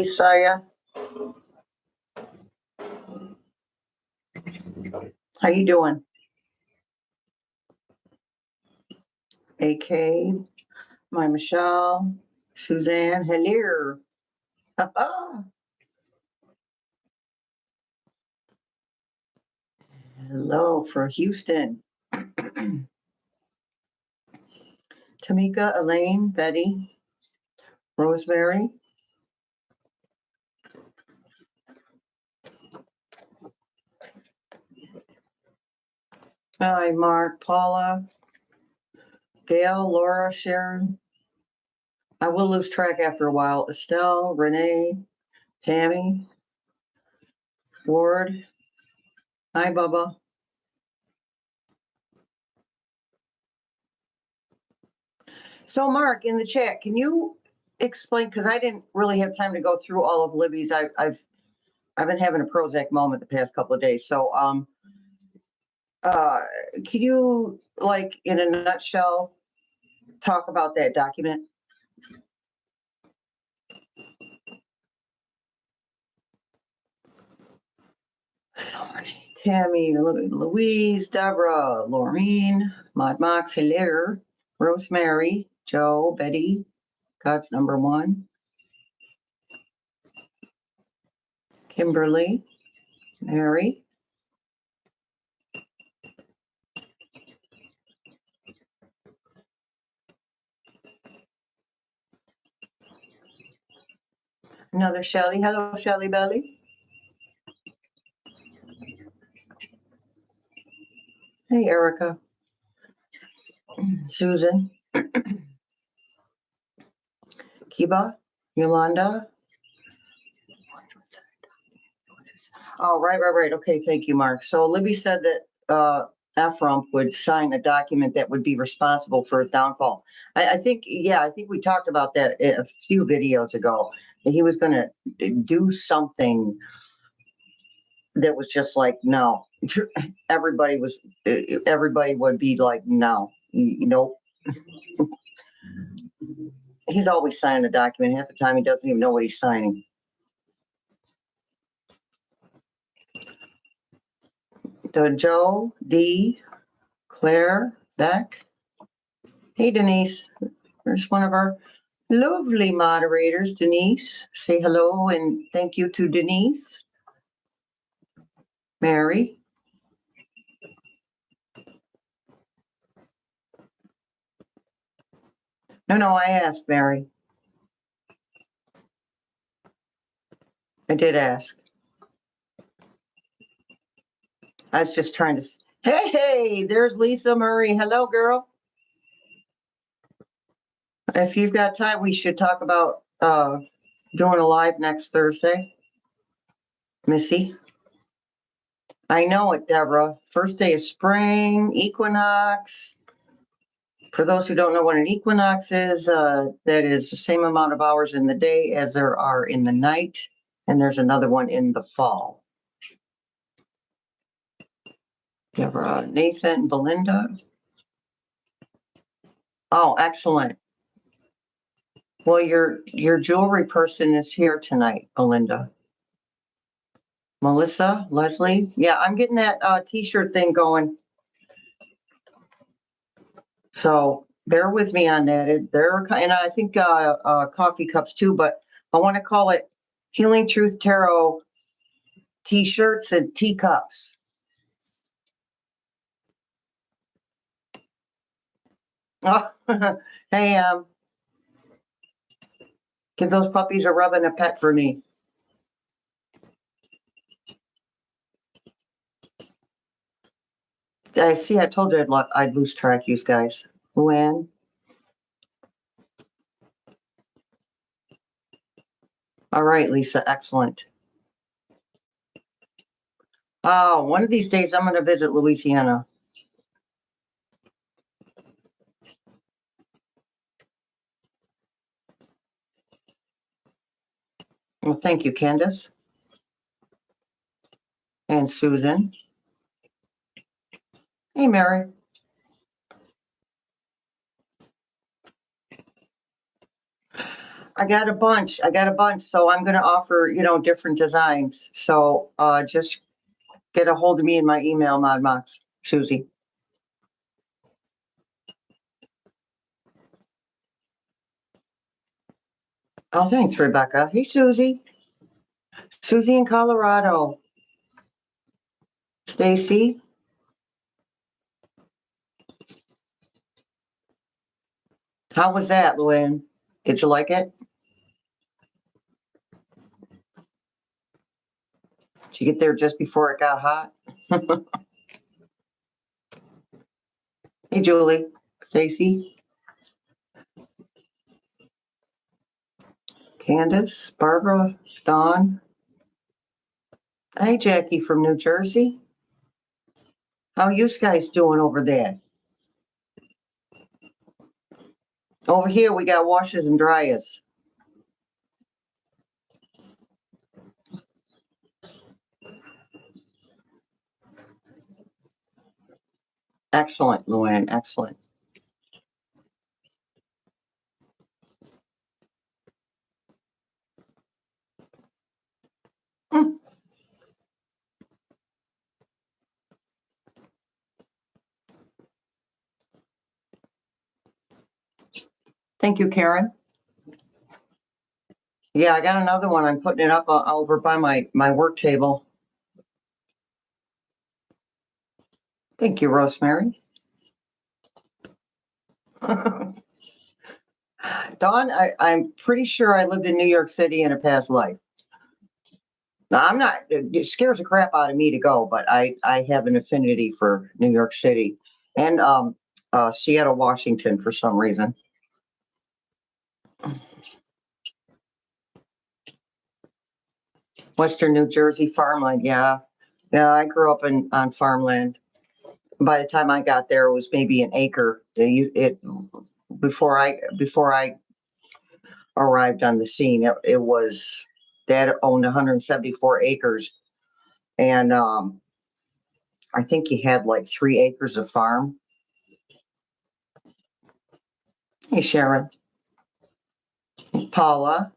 Saya. How you doing? AK, my Michelle, Suzanne, hello. Hello for Houston. Tamika, Elaine, Betty, Rosemary. Hi, Mark, Paula, Gail, Laura, Sharon. I will lose track after a while. Estelle, Renee, Tammy, Ward. Hi, Bubba. So, Mark, in the chat, can you explain? Because I didn't really have time to go through all of Libby's. I've been having a Prozac moment the past couple of days. So, can you, like, in a nutshell, talk about that document? So many. Tammy, Louise, Deborah, Laureen, Maud Mox, Hilaire, Rosemary, Joe, Betty, God's number one, Kimberly, Mary, another Shelley. Hello, Shelley Belly. Hey, Erica. Susan. Kiba. Yolanda. Oh, right. Okay, thank you, Mark. So Libby said that F-Rump would sign a document that would be responsible for his downfall. I think we talked about that a few videos ago. That he was going to do something that was just like, no. Everybody would be like, no, nope. He's always signing a document. Half the time he doesn't even know what he's signing. Joe, D, Claire, Beck. Hey, Denise. There's one of our lovely moderators, Denise. Say hello and thank you to Denise. Mary. No, I asked Mary. I did ask. I was just trying to. Hey, there's Lisa Murray. Hello, girl. If you've got time, we should talk about doing a live next Thursday. Missy. I know it, Deborah. First day of spring, equinox. For those who don't know what an equinox is, that is the same amount of hours in the day as there are in the night, and there's another one in the fall. Deborah, Nathan, Belinda. Oh, excellent. Well, your jewelry person is here tonight, Belinda. Melissa, Leslie. Yeah, I'm getting that t-shirt thing going. So bear with me on that. And I think coffee cups too, but I want to call it Healing Truth Tarot t-shirts and teacups. Oh, hey, give those puppies a rub and a pet for me. I see. I told you I'd lose track, you guys. Luann. All right, Lisa. Excellent. Oh, one of these days I'm going to visit Louisiana. Well, thank you, Candace. And Susan. Hey, Mary. I got a bunch. So I'm going to offer, different designs. So just get a hold of me in my email, ModMox, Susie. Oh, thanks, Rebecca. Hey, Susie. Susie in Colorado. Stacy. How was that, Luann? Did you like it? Did you get there just before it got hot? Hey, Julie. Stacy. Candace. Barbara. Dawn. Hey, Jackie from New Jersey. How you guys doing over there? Over here, we got washers and dryers. Excellent, Luann. Excellent. Thank you, Karen. Yeah, I got another one. I'm putting it up over by my work table. Thank you, Rosemary. Dawn, I'm pretty sure I lived in New York City in a past life. Now, I'm not, it scares the crap out of me to go, but I have an affinity for New York City and Seattle, Washington for some reason. Western New Jersey farmland, yeah. Yeah, I grew up on farmland. By the time I got there, it was maybe an acre. Before I arrived on the scene, it was Dad owned 174 acres, and I think he had like 3 acres of farm. Hey, Sharon, Paula.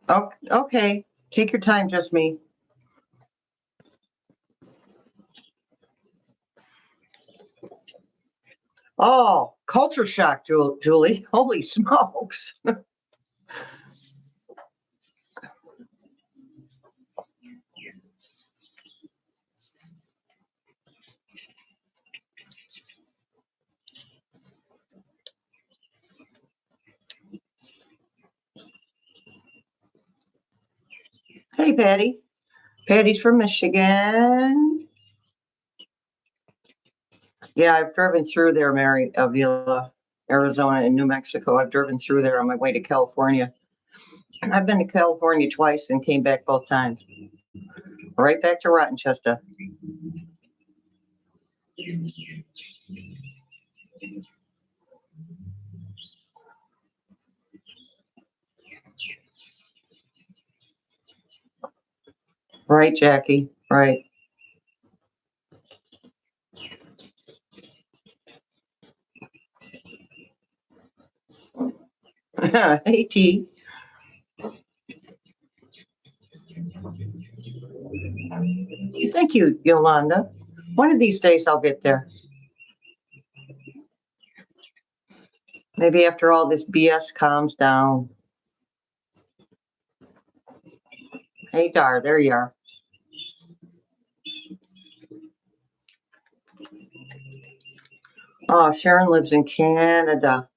Oh, okay. Take your time, just me. Oh, culture shock, Julie. Holy smokes. Hey, Patty. Patty's from Michigan. Yeah, I've driven through there, Mary Avila, Arizona, and New Mexico. I've driven through there on my way to California. I've been to California twice and came back both times. Right back to Rochester. Right, Jackie. Right. Hey, T. Thank you, Yolanda. One of these days I'll get there. Maybe after all this BS calms down. Hey, Dar, there you are. Oh, Sharon lives in Canada,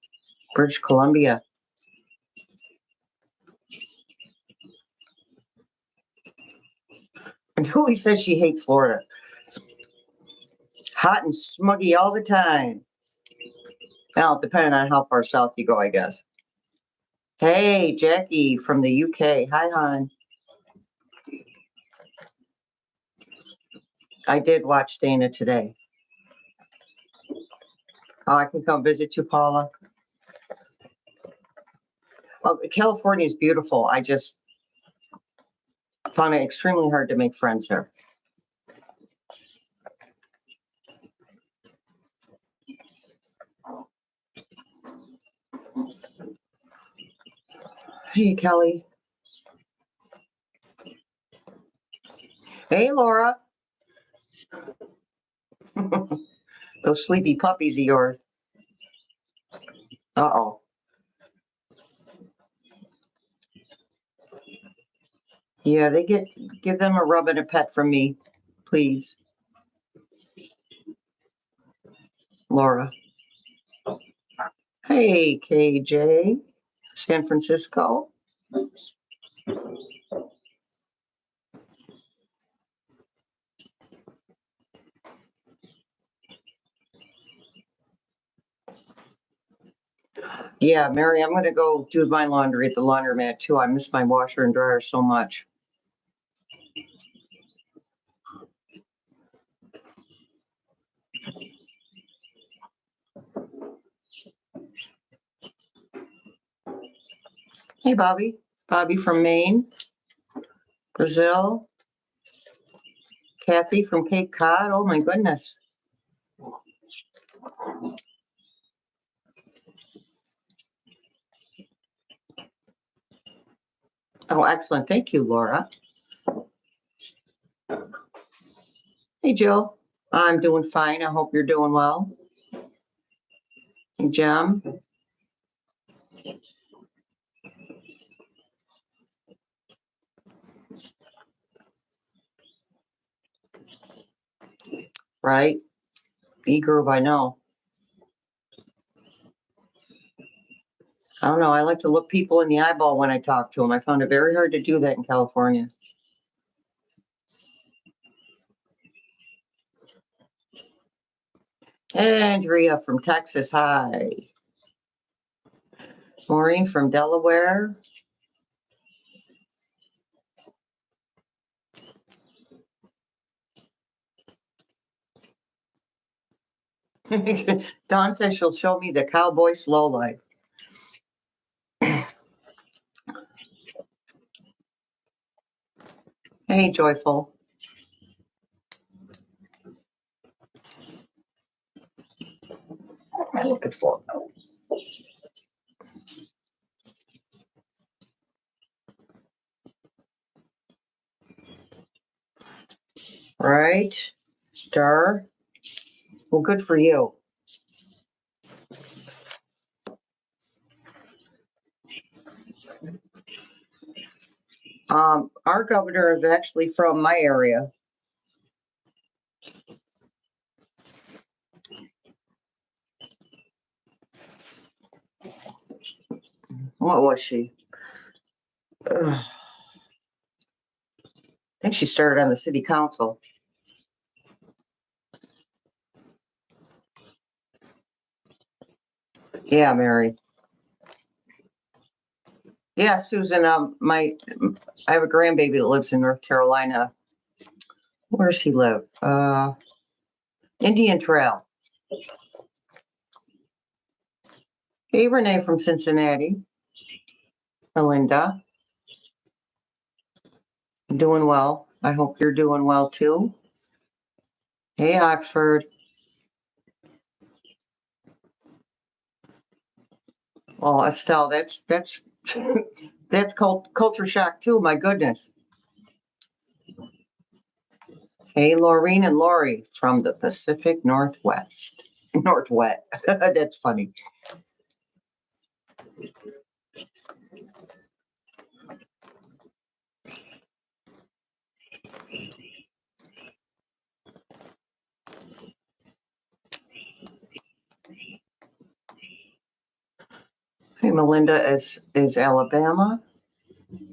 British Columbia. And Julie says she hates Florida. Hot and smuggy all the time. Well, depending on how far south you go, I guess. Hey, Jackie from the UK. Hi, hon. I did watch Dana today. Oh, I can come visit you, Paula. Well, California is beautiful. I just found it extremely hard to make friends here. Hey, Kelly. Hey, Laura. Those sleepy puppies of yours. Uh-oh. Yeah, give them a rub and a pet from me, please. Laura. Hey, KJ. San Francisco. Yeah, Mary, I'm going to go do my laundry at the laundromat too. I miss my washer and dryer so much. Hey, Bobby. Bobby from Maine, Brazil. Kathy from Cape Cod. Oh, my goodness. Oh, excellent. Thank you, Laura. Hey, Jill. I'm doing fine. I hope you're doing well. Hey, Jem. Right? E-Groove, I know. I don't know. I like to look people in the eyeball when I talk to them. I found it very hard to do that in California. Andrea from Texas. Hi. Maureen from Delaware. Dawn says she'll show me the cowboy slow life. Hey, Joyful. What am I looking for? Right. Star. Well, good for you. Our governor is actually from my area. What was she? I think she started on the city council. Yeah, Mary. Yeah, Susan. I have a grandbaby that lives in North Carolina. Where does he live? Indian Trail. Hey, Renee from Cincinnati. Melinda. Doing well. I hope you're doing well too. Hey, Oxford. Well, Estelle, that's that's called culture shock too. My goodness. Hey, Laureen and Lori from the Pacific Northwest. Northwest. That's funny. Hey, Melinda is Alabama.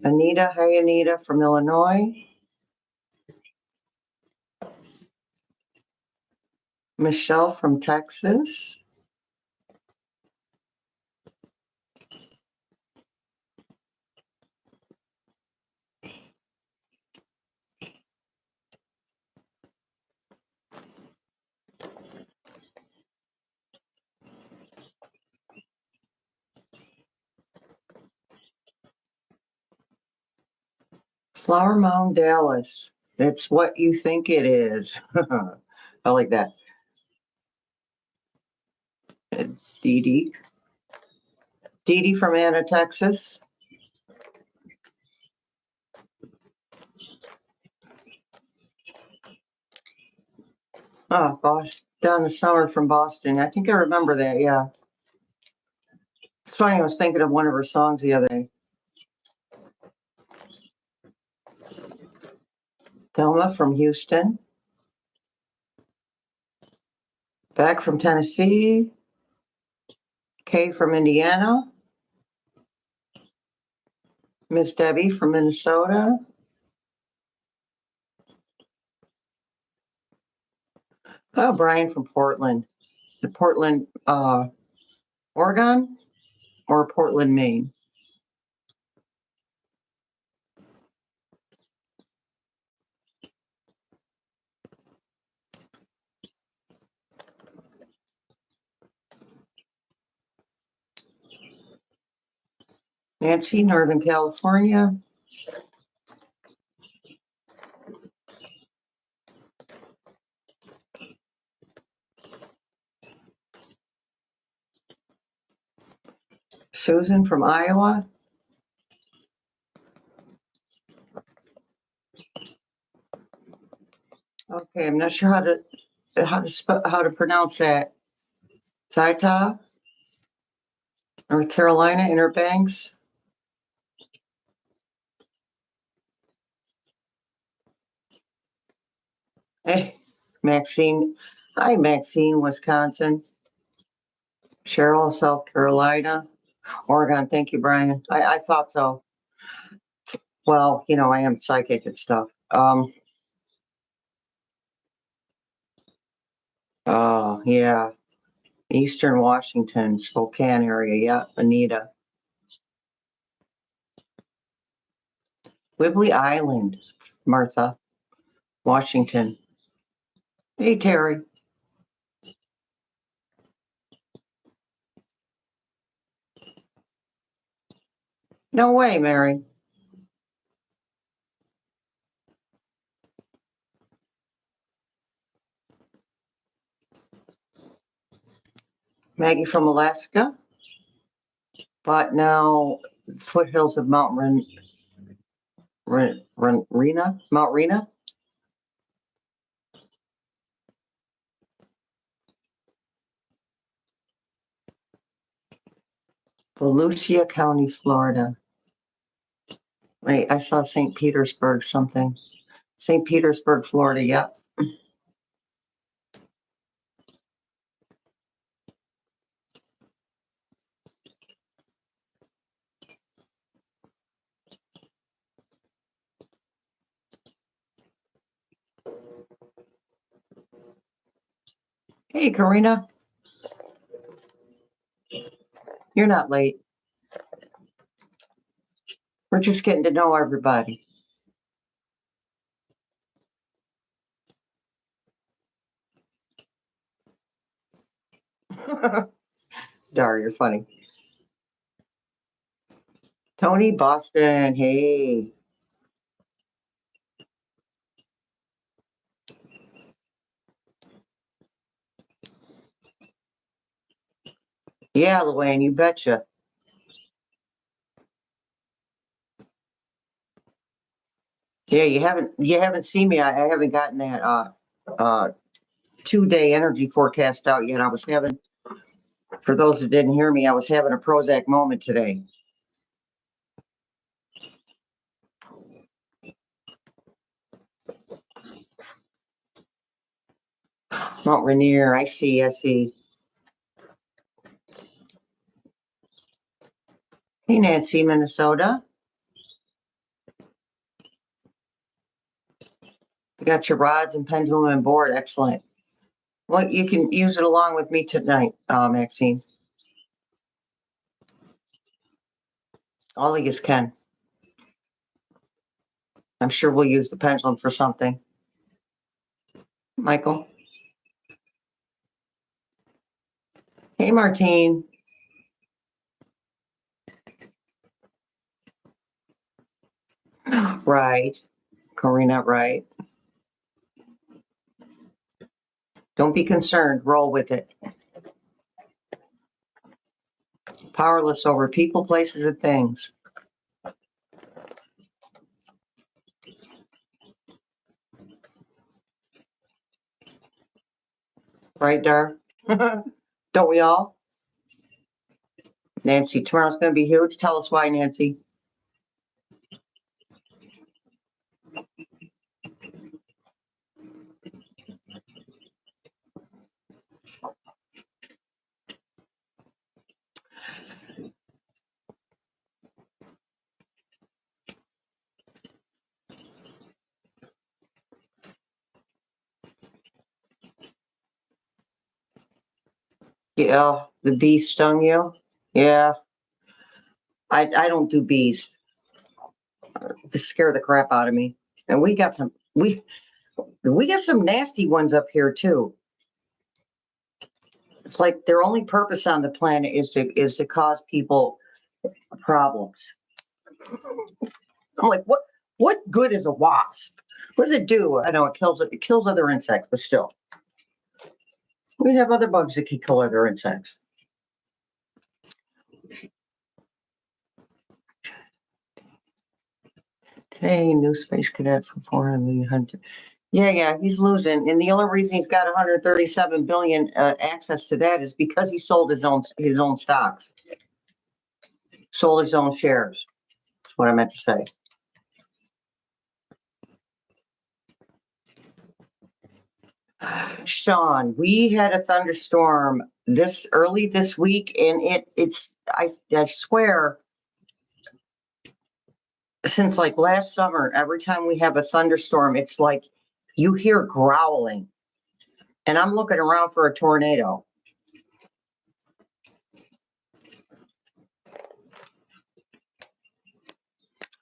Anita, hey Anita from Illinois. Michelle from Texas. Flower Mound, Dallas. It's what you think it is. I like that. It's Dee Dee. Dee Dee from Anna, Texas. Oh, gosh, Donna Summer from Boston. I think I remember that, yeah. It's funny, I was thinking of one of her songs the other day. Thelma from Houston. Beck from Tennessee. Kay from Indiana. Miss Debbie from Minnesota. Oh, Brian from Portland. Portland, Oregon or Portland, Maine? Nancy, Northern California. Susan from Iowa. Okay, I'm not sure how to pronounce that. Zaita, North Carolina, Inner Banks. Hey, Maxine. Hi, Maxine, Wisconsin. Cheryl, South Carolina. Oregon. Thank you, Brian. I thought so. Well, I am psychic and stuff. Oh, yeah. Eastern Washington, Spokane area. Yeah, Anita. Whibley Island, Martha, Washington. Hey, Terry. No way, Mary. Maggie from Alaska. But now foothills of Mount Rena, Mount Rena. Volusia County, Florida. Wait, I saw St. Petersburg something. St. Petersburg, Florida. Yep. Hey, Karina. You're not late. We're just getting to know everybody. Dar, you're funny. Tony, Boston. Hey. Yeah, Luann, you betcha. Yeah, you haven't seen me. I haven't gotten that 2-day energy forecast out yet. For those that didn't hear me, I was having a Prozac moment today. Mount Rainier, I see. Hey, Nancy, Minnesota. You got your rods and pendulum and board. Excellent. Well, you can use it along with me tonight, Maxine. All of you can. I'm sure we'll use the pendulum for something. Michael. Hey, Martine. Right. Karina, right. Don't be concerned. Roll with it. Powerless over people, places, and things. Right, Dar? Don't we all? Nancy, tomorrow's going to be huge. Tell us why, Nancy. Yeah, the bee stung you. Yeah, I don't do bees. They scare the crap out of me. And we got some nasty ones up here too. It's like their only purpose on the planet is to cause people problems. I'm like, what good is a wasp? What does it do? I know it kills other insects, but still, we have other bugs that can kill other insects. Hey, new space cadet for 400 million hunter. Yeah, he's losing, and the only reason he's got 137 billion access to that is because he sold his own stocks, sold his own shares. That's what I meant to say. Sean, we had a thunderstorm early this week, and I swear, since like last summer, every time we have a thunderstorm, it's like you hear growling, and I'm looking around for a tornado.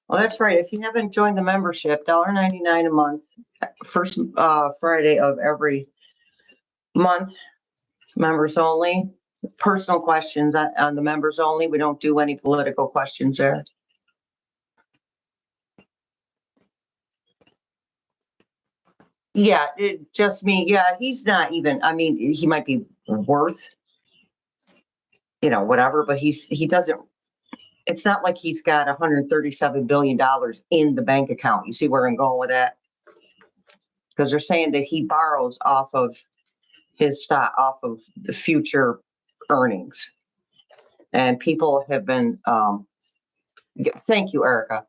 Well, that's right. If you haven't joined the membership, $1.99 a month, first Friday of every month, members only. Personal questions on the members only. We don't do any political questions there. Yeah, just me. Yeah, he's not even, I mean, he might be worth, whatever, but he doesn't, it's not like he's got $137 billion in the bank account. You see where I'm going with that? Because they're saying that he borrows off of his stock, off of the future earnings. And people have been, thank you, Erica.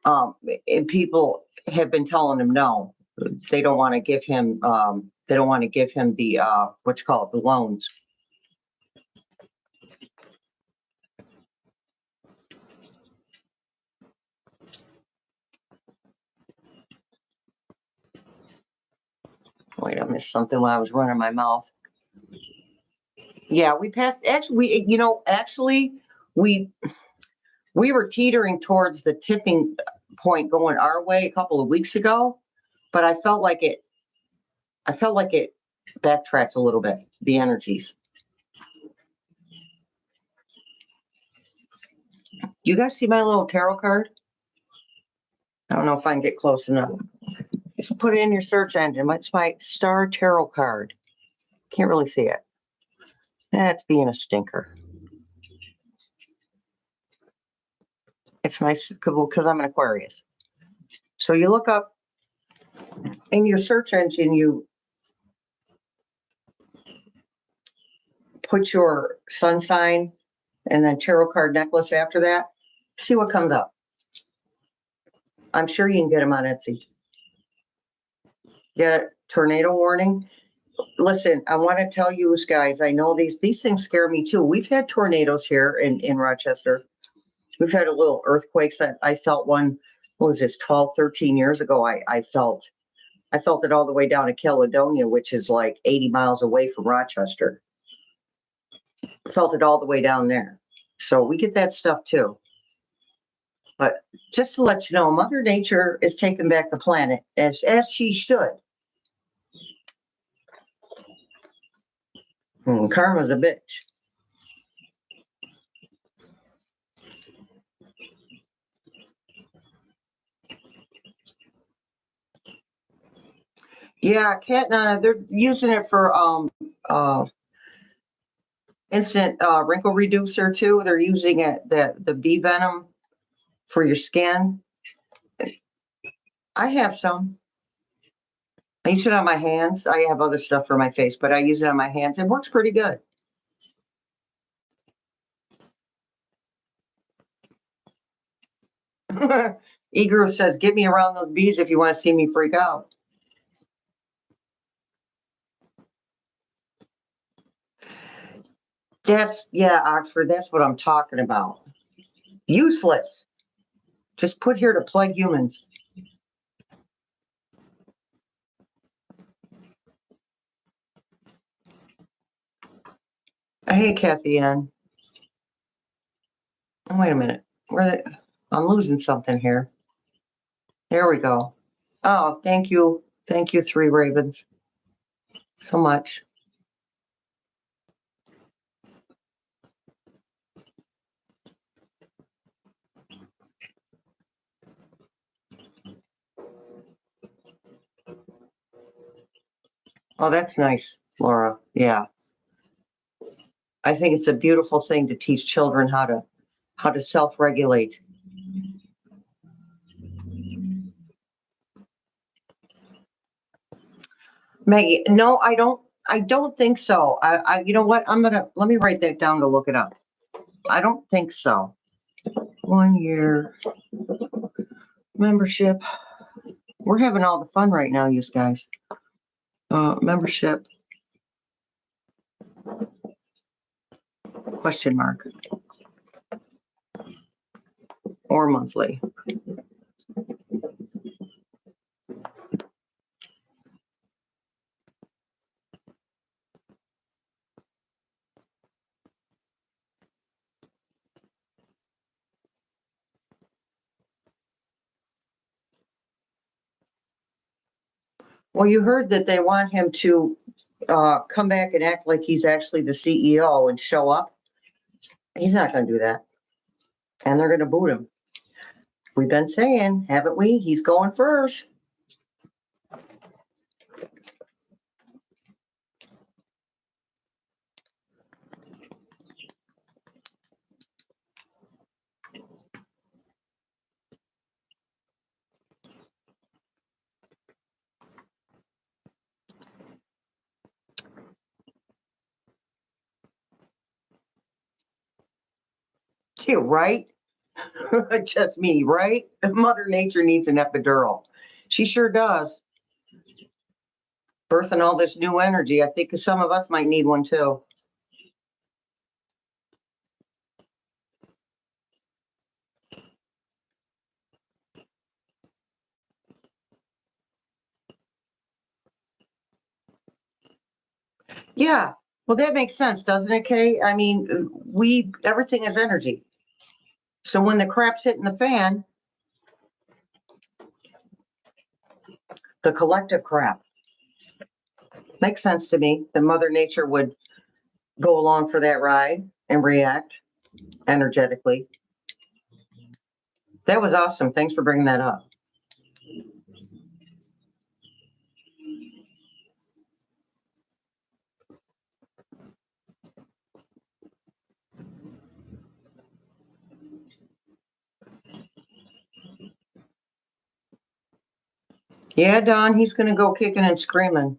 And people have been telling him no. They don't want to give him. They don't want to give him the the loans. Wait, I missed something while I was running my mouth. Yeah, we passed. Actually, we were teetering towards the tipping point going our way a couple of weeks ago, but I felt like it backtracked a little bit. The energies. You guys see my little tarot card? I don't know if I can get close enough. Just put it in your search engine. It's my star tarot card. Can't really see it. That's being a stinker. It's my, because I'm an Aquarius. So you look up in your search engine, you put your sun sign and then tarot card necklace after that. See what comes up. I'm sure you can get them on Etsy. Get a tornado warning. Listen, I want to tell you guys, I know these things scare me too. We've had tornadoes here in Rochester. We've had a little earthquakes. I felt one, what was this, 12, 13 years ago. I felt it all the way down to Caledonia, which is like 80 miles away from Rochester. Felt it all the way down there. So we get that stuff too. But just to let you know, Mother Nature is taking back the planet as she should. Karma's a bitch. Yeah, cat nana, they're using it for instant wrinkle reducer too. They're using it the bee venom for your skin. I have some. I use it on my hands. I have other stuff for my face, but I use it on my hands. It works pretty good. E-Groove says, get me around those bees if you want to see me freak out. Oxford, that's what I'm talking about. Useless. Just put here to plague humans. Hey, Kathy Ann. Oh, wait a minute. I'm losing something here. There we go. Oh, thank you. Thank you, Three Ravens, so much. Oh, that's nice, Laura. Yeah. I think it's a beautiful thing to teach children how to self-regulate. Maggie, no, I don't think so. You know what? Let me write that down to look it up. I don't think so. 1 year membership. We're having all the fun right now, you guys. Membership. Question mark. Or monthly. Well, you heard that they want him to come back and act like he's actually the CEO and show up. He's not going to do that. And they're going to boot him. We've been saying, haven't we? He's going first. You right? Just me, right? Mother Nature needs an epidural. She sure does. Birthing all this new energy. I think some of us might need one too. Yeah. Well, that makes sense, doesn't it, Kay? I mean, everything is energy. So when the crap's hitting the fan, the collective crap makes sense to me. The Mother Nature would go along for that ride and react energetically. That was awesome. Thanks for bringing that up. Yeah, Don, he's going to go kicking and screaming.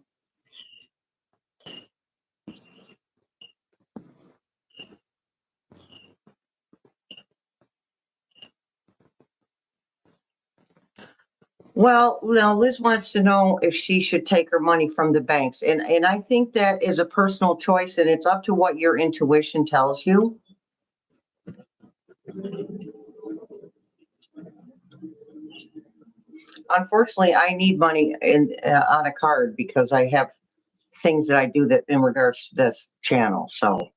Well, now Liz wants to know if she should take her money from the banks. And I think that is a personal choice, and it's up to what your intuition tells you. Unfortunately, I need money on a card because I have things that I do that in regards to this channel. So,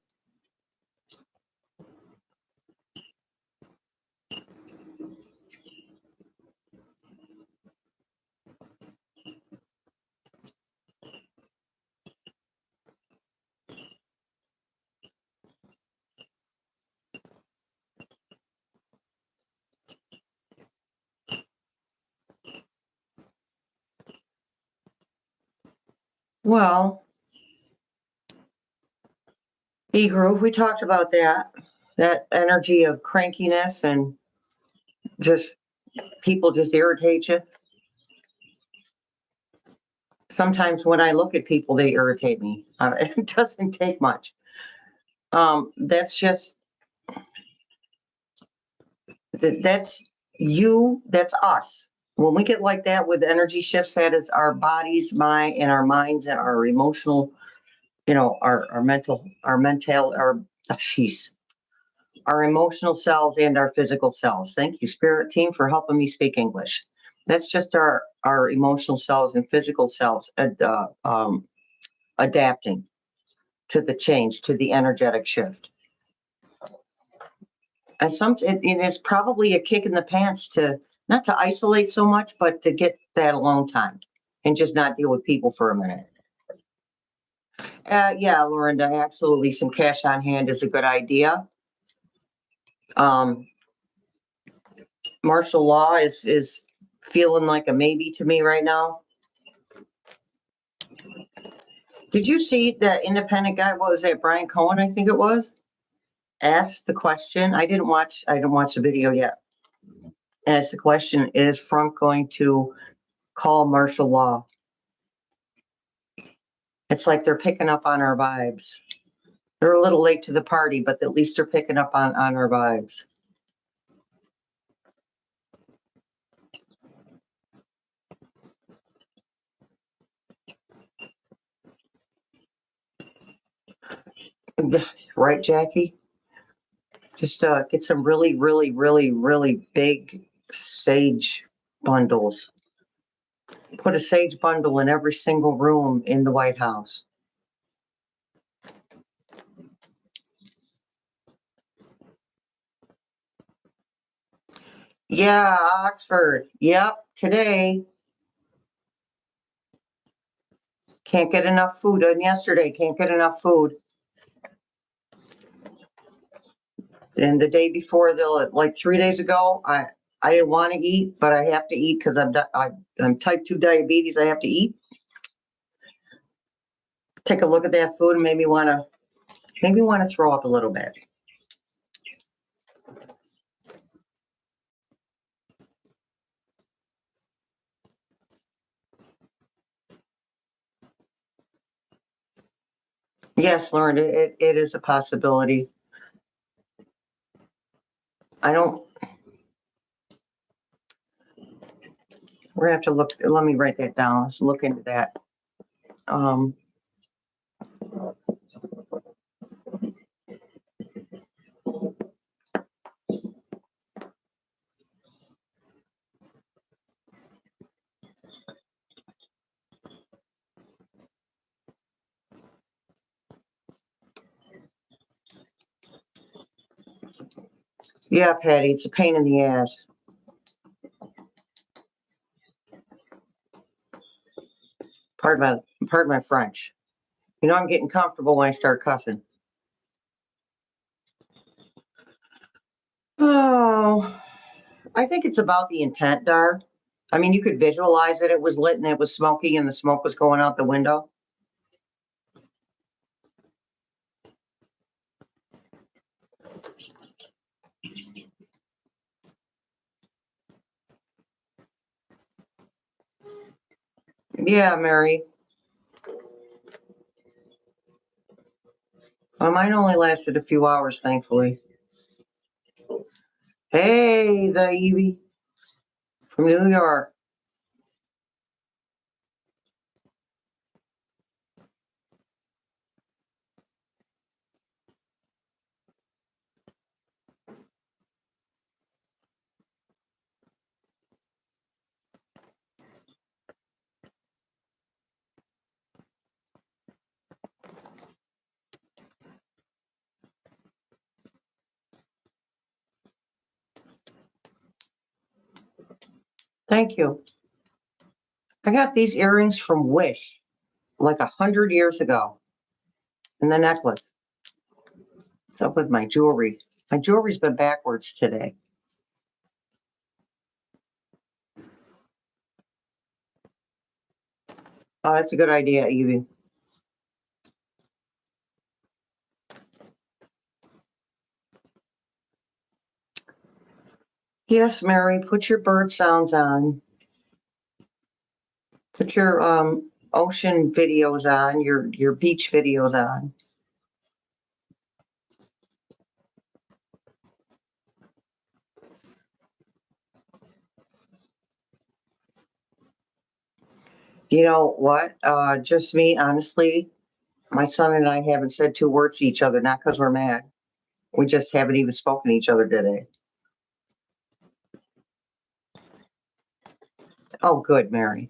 well, E-Groove, we talked about that energy of crankiness and just people just irritate you. Sometimes when I look at people, they irritate me. It doesn't take much. That's just that's you. That's us. When we get like that with energy shifts, that is our bodies, mind, and our minds, and our emotional, our mental, jeez, our emotional selves and our physical selves. Thank you, Spirit Team, for helping me speak English. That's just our emotional selves and physical selves adapting to the change, to the energetic shift. And it's probably a kick in the pants to not to isolate so much, but to get that alone time and just not deal with people for a minute. Yeah, Lorinda, absolutely. Some cash on hand is a good idea. Martial law is feeling like a maybe to me right now. Did you see that independent guy? What was that? Brian Cohen, I think it was. Asked the question. I didn't watch the video yet. Asked the question: is Trump going to call martial law? It's like they're picking up on our vibes. They're a little late to the party, but at least they're picking up on our vibes. Right, Jackie? Just get some really, really, really, really big sage bundles. Put a sage bundle in every single room in the White House. Yeah, Oxford. Yep, today. Can't get enough food. And yesterday, can't get enough food. And the day before, like 3 days ago, I didn't want to eat, but I have to eat because I'm type 2 diabetes. I have to eat. Take a look at that food and maybe want to throw up a little bit. Yes, Lauren, it is a possibility. We're gonna have to look. Let me write that down. Let's look into that. Yeah, Patty, it's a pain in the ass. Pardon my French. I'm getting comfortable when I start cussing. Oh, I think it's about the intent, Dar. I mean, you could visualize that it was lit and it was smoky and the smoke was going out the window. Yeah, Mary. Well, mine only lasted a few hours, thankfully. Hey, the Evie from New York. Thank you. I got these earrings from Wish like 100 years ago. And the necklace. What's up with my jewelry? My jewelry's been backwards today. Oh, that's a good idea, Evie. Yes, Mary, put your bird sounds on. Put your ocean videos on, your beach videos on. You know what? Just me, honestly, my son and I haven't said 2 words to each other, not because we're mad. We just haven't even spoken to each other today. Oh, good, Mary.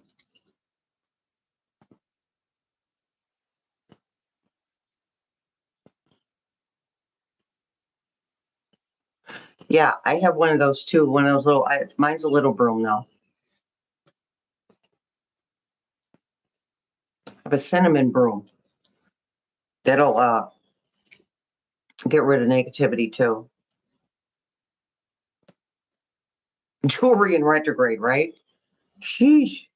Yeah, I have one of those too. One of those little, mine's a little broom though. I have a cinnamon broom. That'll get rid of negativity too. Jewelry in retrograde, right? Sheesh.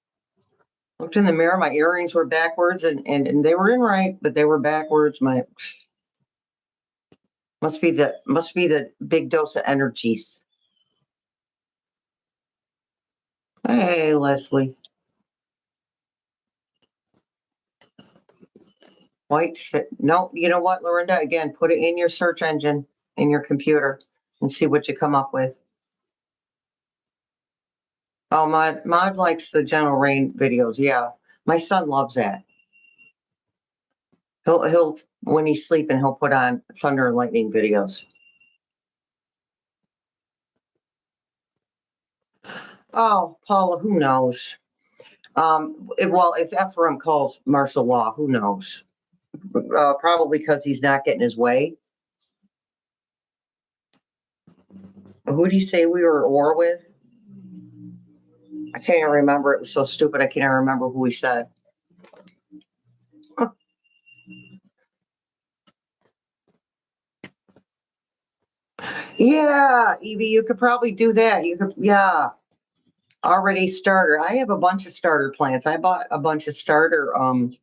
Looked in the mirror, my earrings were backwards and they were in right, but they were backwards. My must be the big dose of energies. Hey, Leslie. White. No, you know what, Lorinda? Again, put it in your search engine in your computer and see what you come up with. Oh, Mod likes the Gentle Rain videos. Yeah, my son loves that. He'll when he's sleeping, he'll put on thunder and lightning videos. Oh, Paula, who knows? Well, if Ephraim calls martial law, who knows? Probably because he's not getting his way. Who did he say we were at war with? I can't even remember. It was so stupid. I can't even remember who he said. Yeah, Evie, you could probably do that. You could, yeah. Already starter. I have a bunch of starter plants. I bought a bunch of starter. I'm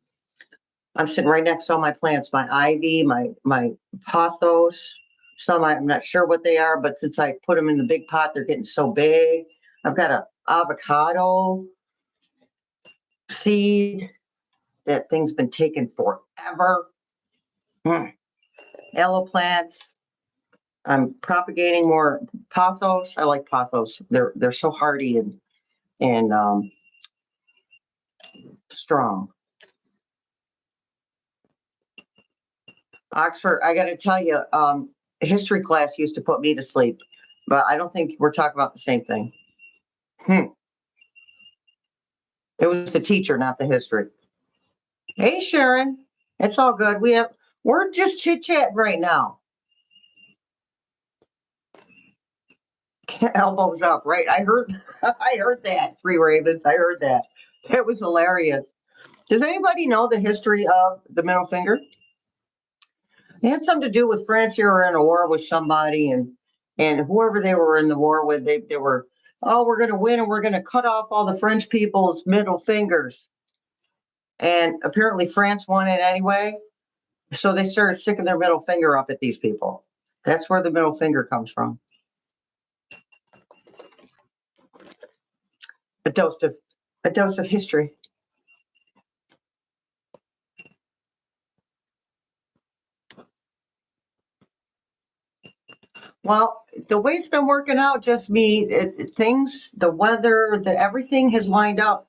sitting right next to all my plants. My ivy, my pothos. Some I'm not sure what they are, but since I put them in the big pot, they're getting so big. I've got a avocado seed. That thing's been taken forever. Aloe plants. I'm propagating more pothos. I like pothos. They're so hardy and strong. Oxford, I got to tell you, history class used to put me to sleep, but I don't think we're talking about the same thing. It was the teacher, not the history. Hey, Sharon, it's all good. We're just chit chat right now. Elbows up, right? I heard that. 3 ravens. I heard that. That was hilarious. Does anybody know the history of the middle finger? It had something to do with France. They were in a war with somebody, and whoever they were in the war with, they were, oh, we're going to win and we're going to cut off all the French people's middle fingers. And apparently France won it anyway. So they started sticking their middle finger up at these people. That's where the middle finger comes from. A dose of history. Well, the way it's been working out, just me, things, the weather, everything has lined up.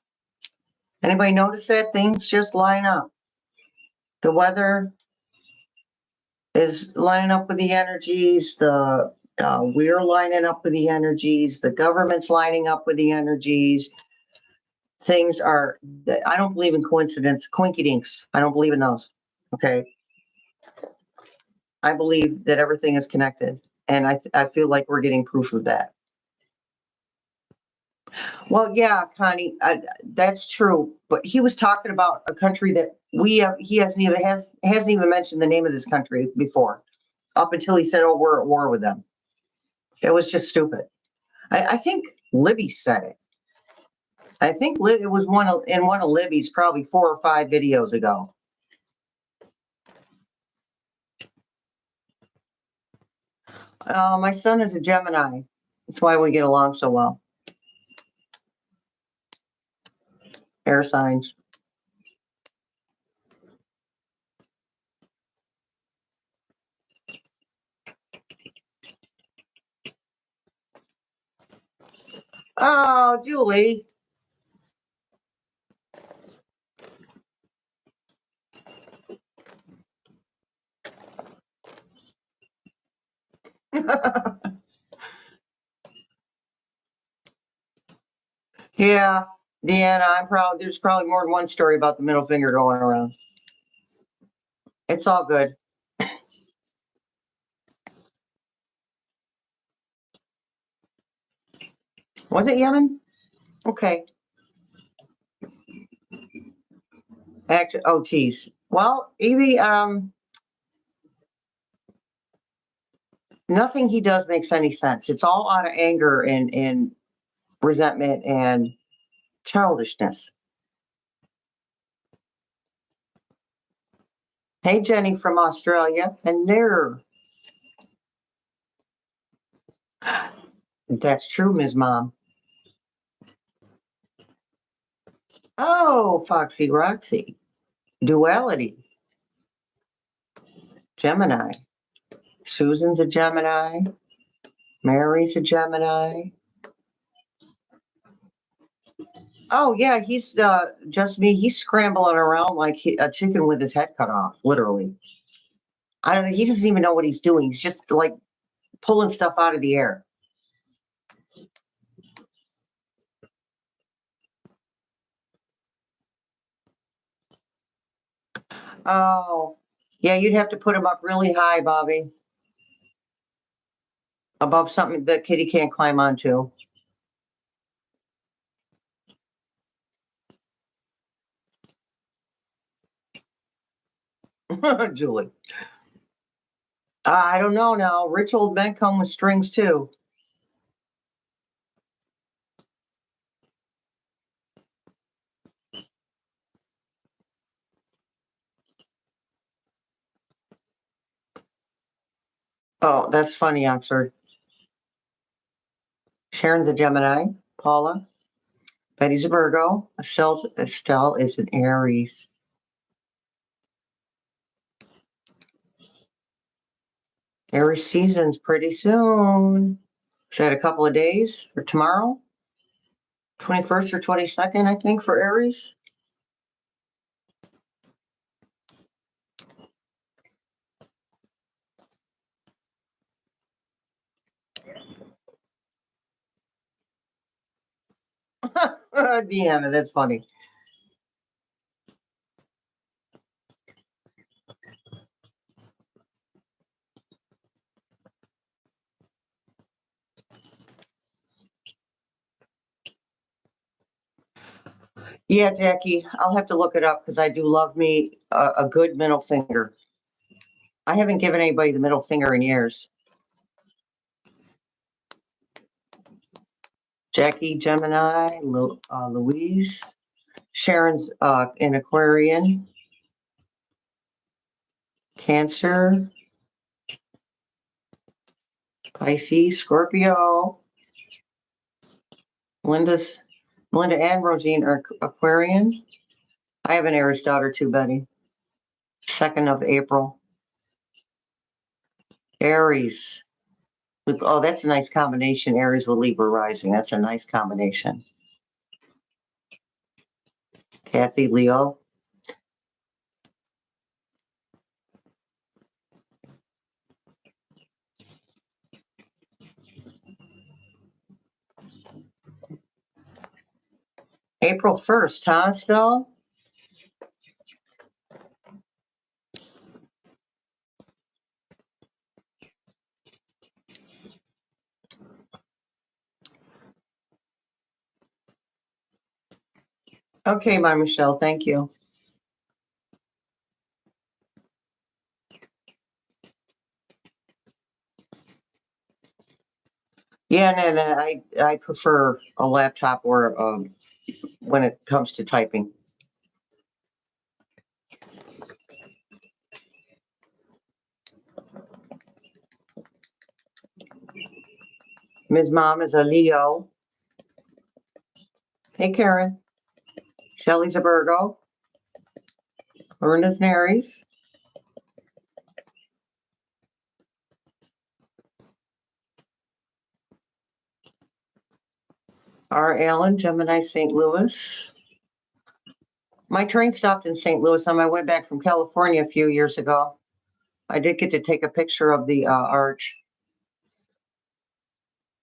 Anybody notice that? Things just line up. The weather is lining up with the energies. We're lining up with the energies. The government's lining up with the energies. Things are. I don't believe in coincidence, coinkydinks. I don't believe in those. Okay. I believe that everything is connected, and I feel like we're getting proof of that. Well, yeah, Connie, that's true. But he was talking about a country that he hasn't even mentioned the name of this country before, up until he said, "Oh, we're at war with them." It was just stupid. I think Libby said it. I think it was in one of Libby's probably 4 or 5 videos ago. My son is a Gemini. That's why we get along so well. Air signs. Oh, Julie. Yeah, Deanna, there's probably more than one story about the middle finger going around. It's all good. Was it Yemen? Okay. Oh, geez. Well, Evie, nothing he does makes any sense. It's all out of anger and resentment and childishness. Hey, Jenny from Australia. And there. That's true, Ms. Mom. Oh, Foxy Roxy. Duality. Gemini. Susan's a Gemini. Mary's a Gemini. Oh, yeah, he's just me. He's scrambling around like a chicken with his head cut off, literally. I don't know. He doesn't even know what he's doing. He's just like pulling stuff out of the air. Oh, yeah, you'd have to put him up really high, Bobby, above something that Kitty can't climb onto. Julie. I don't know now. Rich old men come with strings too. Oh, that's funny, Oxford. Sharon's a Gemini. Paula. Betty's a Virgo. Estelle is an Aries. Aries season's pretty soon. Is that a couple of days or tomorrow? 21st or 22nd, I think, for Aries. Deanna, that's funny. Yeah, Jackie, I'll have to look it up because I do love me a good middle finger. I haven't given anybody the middle finger in years. Jackie, Gemini, Louise, Sharon's in Aquarian, Cancer, Pisces, Scorpio. Melinda and Rosine are Aquarian. I have an Aries daughter too, Betty. 2nd of April. Aries. Oh, that's a nice combination. Aries with Libra rising. That's a nice combination. Kathy, Leo. April 1st, huh, still? Okay, my Michelle, thank you. Yeah, no, I prefer a laptop or when it comes to typing. Ms. Mom is a Leo. Hey, Karen. Shelley's a Virgo. Lorena's an Aries. R. Allen, Gemini, St. Louis. My train stopped in St. Louis on my way back from California a few years ago. I did get to take a picture of the arch.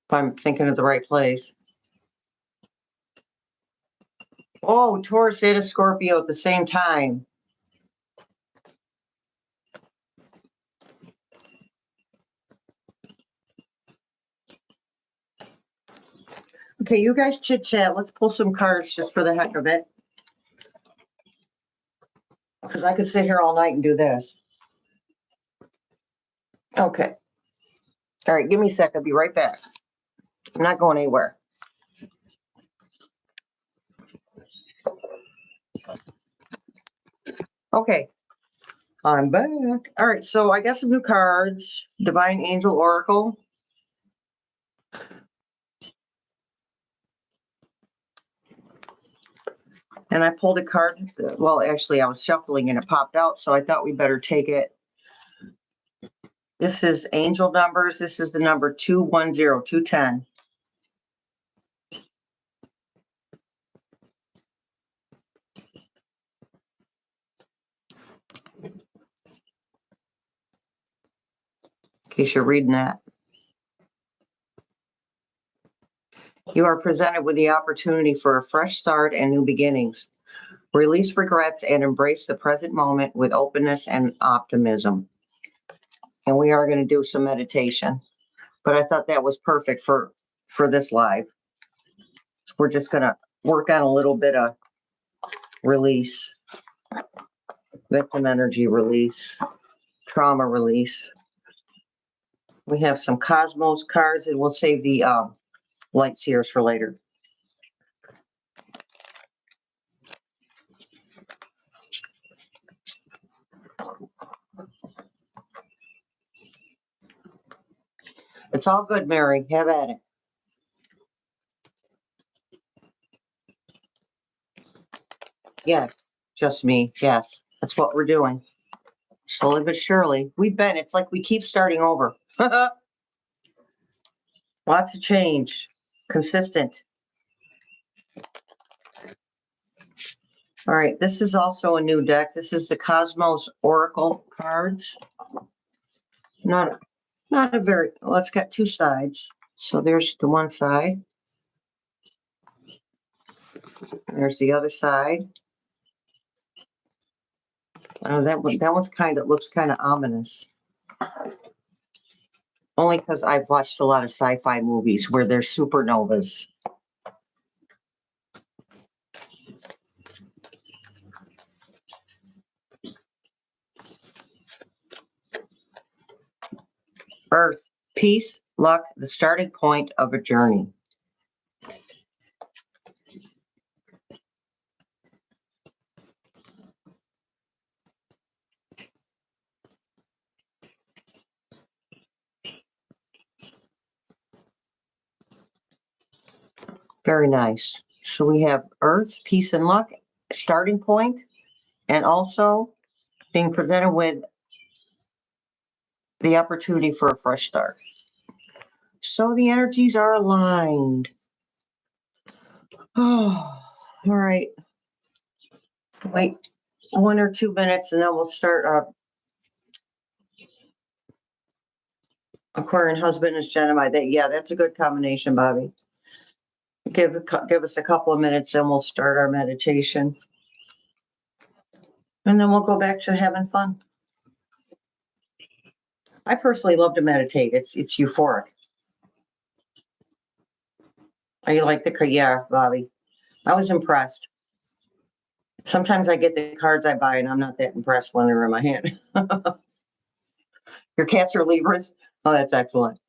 If I'm thinking of the right place. Oh, Taurus and Scorpio at the same time. Okay, you guys chit chat. Let's pull some cards just for the heck of it. Because I could sit here all night and do this. Okay. All right, give me a sec. I'll be right back. I'm not going anywhere. Okay. I'm back. All right, so I got some new cards. Divine Angel Oracle. And I pulled a card. Well, actually, I was shuffling and it popped out, so I thought we better take it. This is angel numbers. This is the number 210, 210. In case you're reading that. You are presented with the opportunity for a fresh start and new beginnings. Release regrets and embrace the present moment with openness and optimism. And we are going to do some meditation. But I thought that was perfect for this live. We're just going to work on a little bit of release, victim energy release, trauma release. We have some Cosmos cards, and we'll save the light seers for later. It's all good, Mary. Have at it. Yes, just me. Yes, that's what we're doing. Slowly but surely. It's like we keep starting over. Lots of change. Consistent. All right, this is also a new deck. This is the Cosmos Oracle cards. Not a very, well, it's got two sides. So there's the one side. There's the other side. That one's looks kind of ominous. Only because I've watched a lot of sci-fi movies where there's supernovas. Earth, peace, luck, the starting point of a journey. Very nice. So we have Earth, peace, and luck, starting point, and also being presented with the opportunity for a fresh start. So the energies are aligned. Oh, all right. Wait 1 or 2 minutes and then we'll start Aquarian husband is Gemini. That's a good combination, Bobby. Give us a couple of minutes and we'll start our meditation. And then we'll go back to having fun. I personally love to meditate. It's euphoric. I like Bobby. I was impressed. Sometimes I get the cards I buy and I'm not that impressed when they're in my hand. Your cats are Libras? Oh, that's excellent.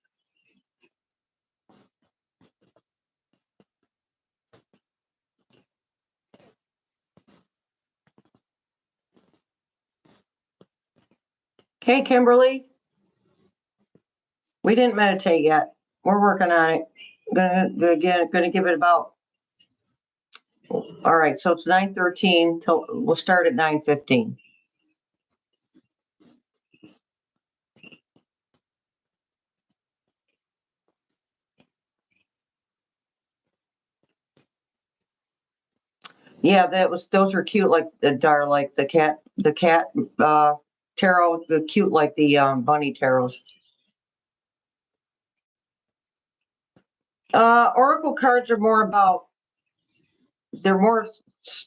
Hey, Kimberly. We didn't meditate yet. We're working on it. Gonna give it about. All right, so it's 9:13 till we'll start at 9:15. Yeah, those are cute, like the cat tarot, the cute like the bunny tarots. Oracle cards are more about, they're more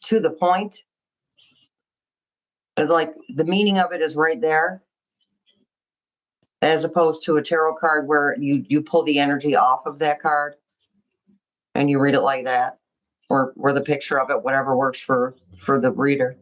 to the point. Like the meaning of it is right there, as opposed to a tarot card where you pull the energy off of that card and you read it like that, or the picture of it, whatever works for the reader.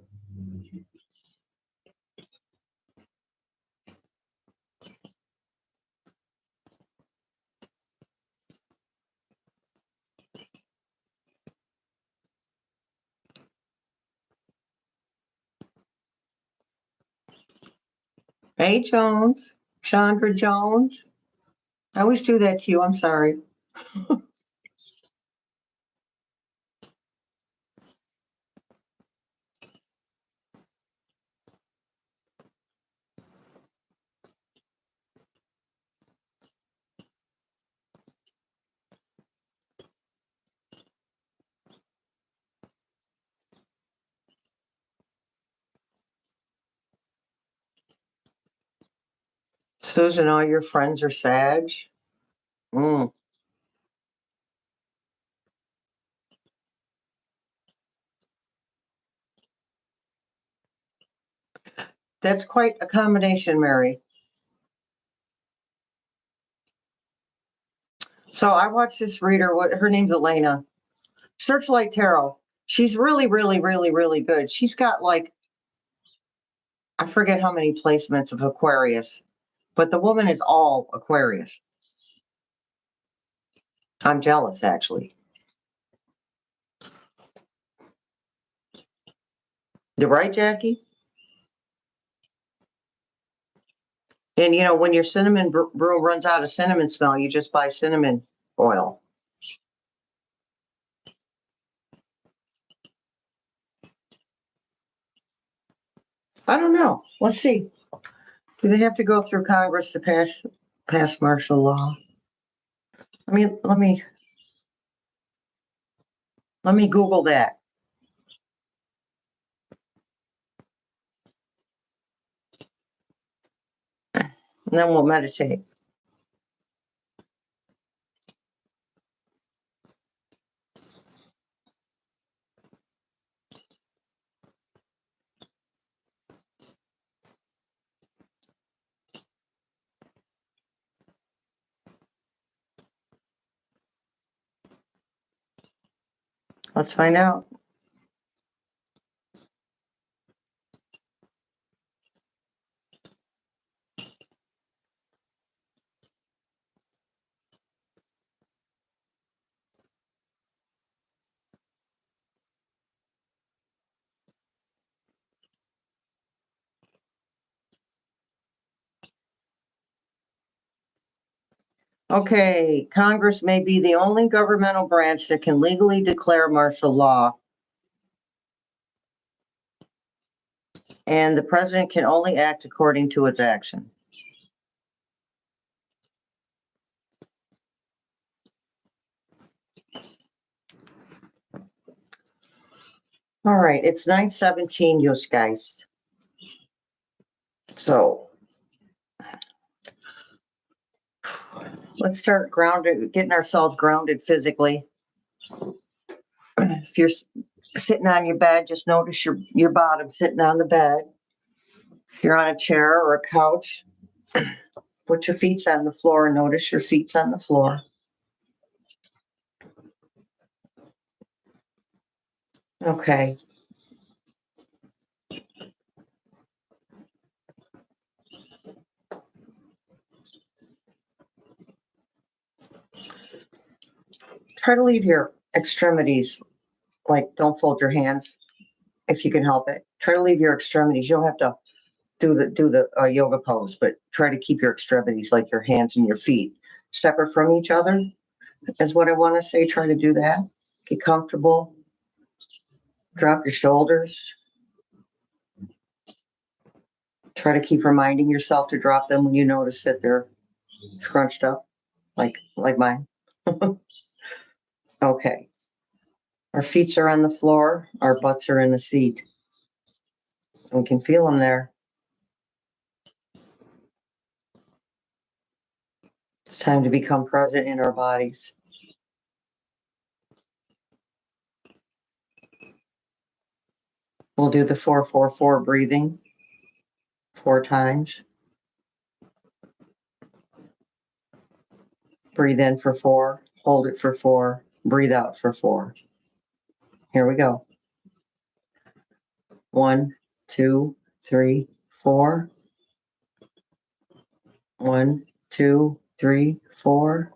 Hey, Jones, Chandra Jones. I always do that to you. I'm sorry. Susan, all your friends are Sag. Mm, that's quite a combination, Mary. So I watched this reader. What her name's Elena. Searchlight Tarot. She's really, really, really, really good. She's got like, I forget how many placements of Aquarius, but the woman is all Aquarius. I'm jealous, actually. You're right, Jackie. And you know, when your cinnamon brew runs out of cinnamon smell, you just buy cinnamon oil. I don't know. Let's see. Do they have to go through Congress to pass martial law? I mean, let me Google that. And then we'll meditate. Let's find out. Okay, Congress may be the only governmental branch that can legally declare martial law, and the president can only act according to its action. All right, it's 9:17, you guys. So let's start getting ourselves grounded physically. If you're sitting on your bed, just notice your bottom sitting on the bed. If you're on a chair or a couch, put your feet on the floor and notice your feet's on the floor. Okay. Try to leave your extremities, like don't fold your hands if you can help it. Try to leave your extremities. You don't have to do the yoga pose, but try to keep your extremities, like your hands and your feet, separate from each other. Is what I want to say. Try to do that. Get comfortable. Drop your shoulders. Try to keep reminding yourself to drop them when you notice that they're scrunched up, like mine. Okay. Our feet are on the floor, our butts are in the seat. We can feel them there. It's time to become present in our bodies. We'll do the 4-4-4 breathing 4 times. Breathe in for 4, hold it for 4, breathe out for 4. Here we go. 1, 2, 3, 4. 1, 2, 3, 4.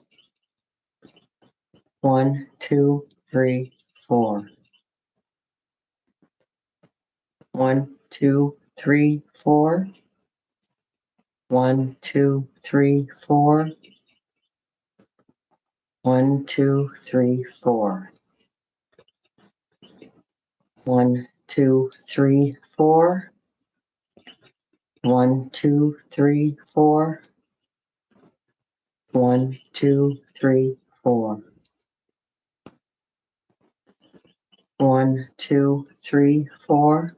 1, 2, 3, 4. 1, 2, 3, 4. 1, 2, 3, 4. 1, 2, 3, 4. 1, 2, 3, 4. 1, 2, 3, 4. 1, 2, 3, 4. 1, 2, 3, 4.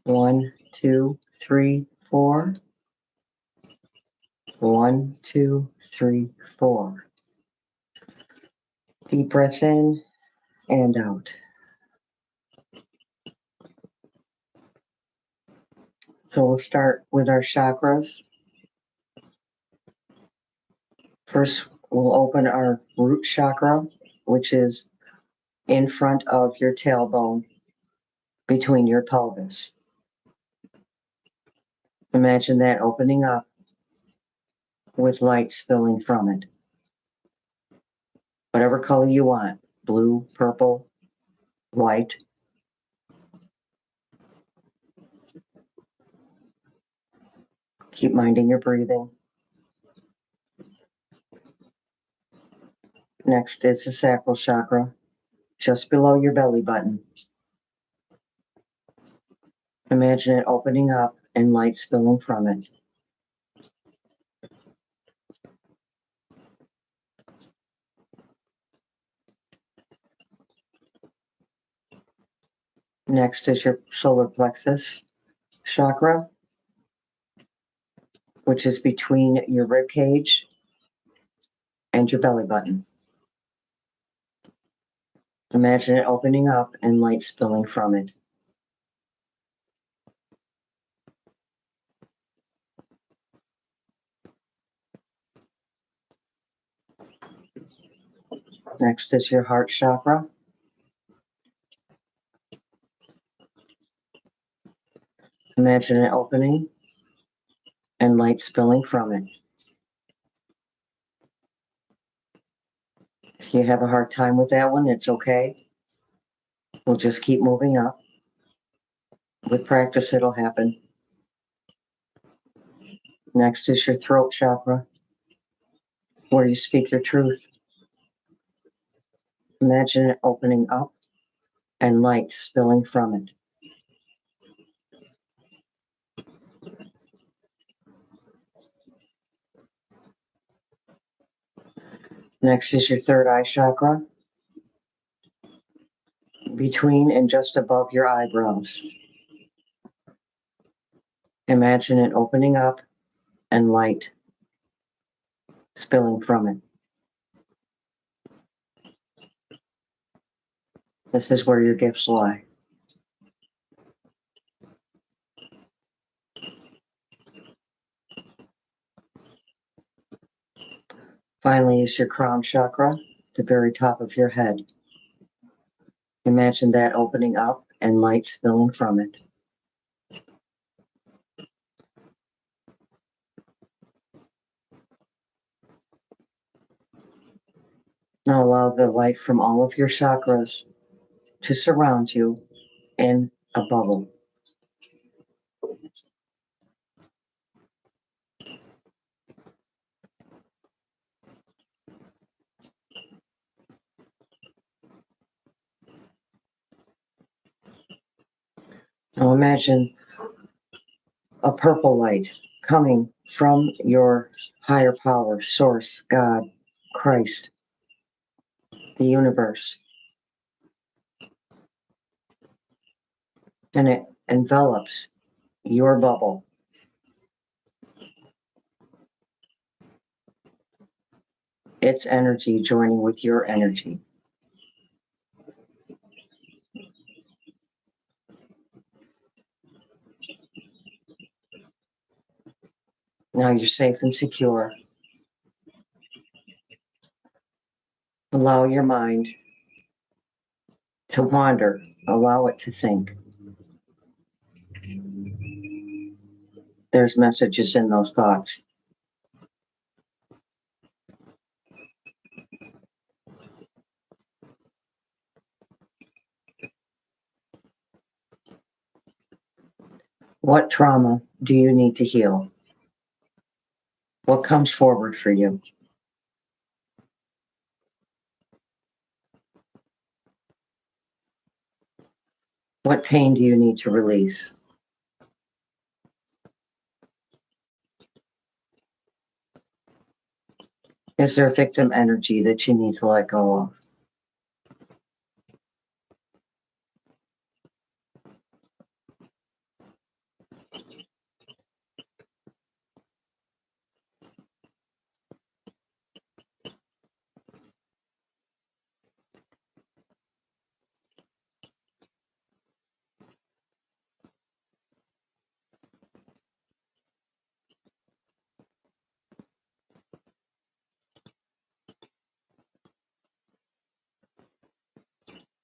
1, 2, 3, 4. 1, 2, 3, 4. Deep breath in and out. So we'll start with our chakras. First, we'll open our root chakra, which is in front of your tailbone, between your pelvis. Imagine that opening up with light spilling from it. Whatever color you want, blue, purple, white. Keep minding your breathing. Next is the sacral chakra, just below your belly button. Imagine it opening up and light spilling from it. Next is your solar plexus chakra, which is between your rib cage and your belly button. Imagine it opening up and light spilling from it. Next is your heart chakra. Imagine it opening and light spilling from it. If you have a hard time with that one, it's okay. We'll just keep moving up. With practice, it'll happen. Next is your throat chakra, where you speak your truth. Imagine it opening up and light spilling from it. Next is your third eye chakra, between and just above your eyebrows. Imagine it opening up and light spilling from it. This is where your gifts lie. Finally is your crown chakra, the very top of your head. Imagine that opening up and light spilling from it. Now allow the light from all of your chakras to surround you in a bubble. Now imagine a purple light coming from your higher power, source, God, Christ, the universe. and it envelops your bubble. Its energy joining with your energy. Now you're safe and secure. Allow your mind to wander. Allow it to think. There's messages in those thoughts. What trauma do you need to heal? What comes forward for you? What pain do you need to release? Is there victim energy that you need to let go of?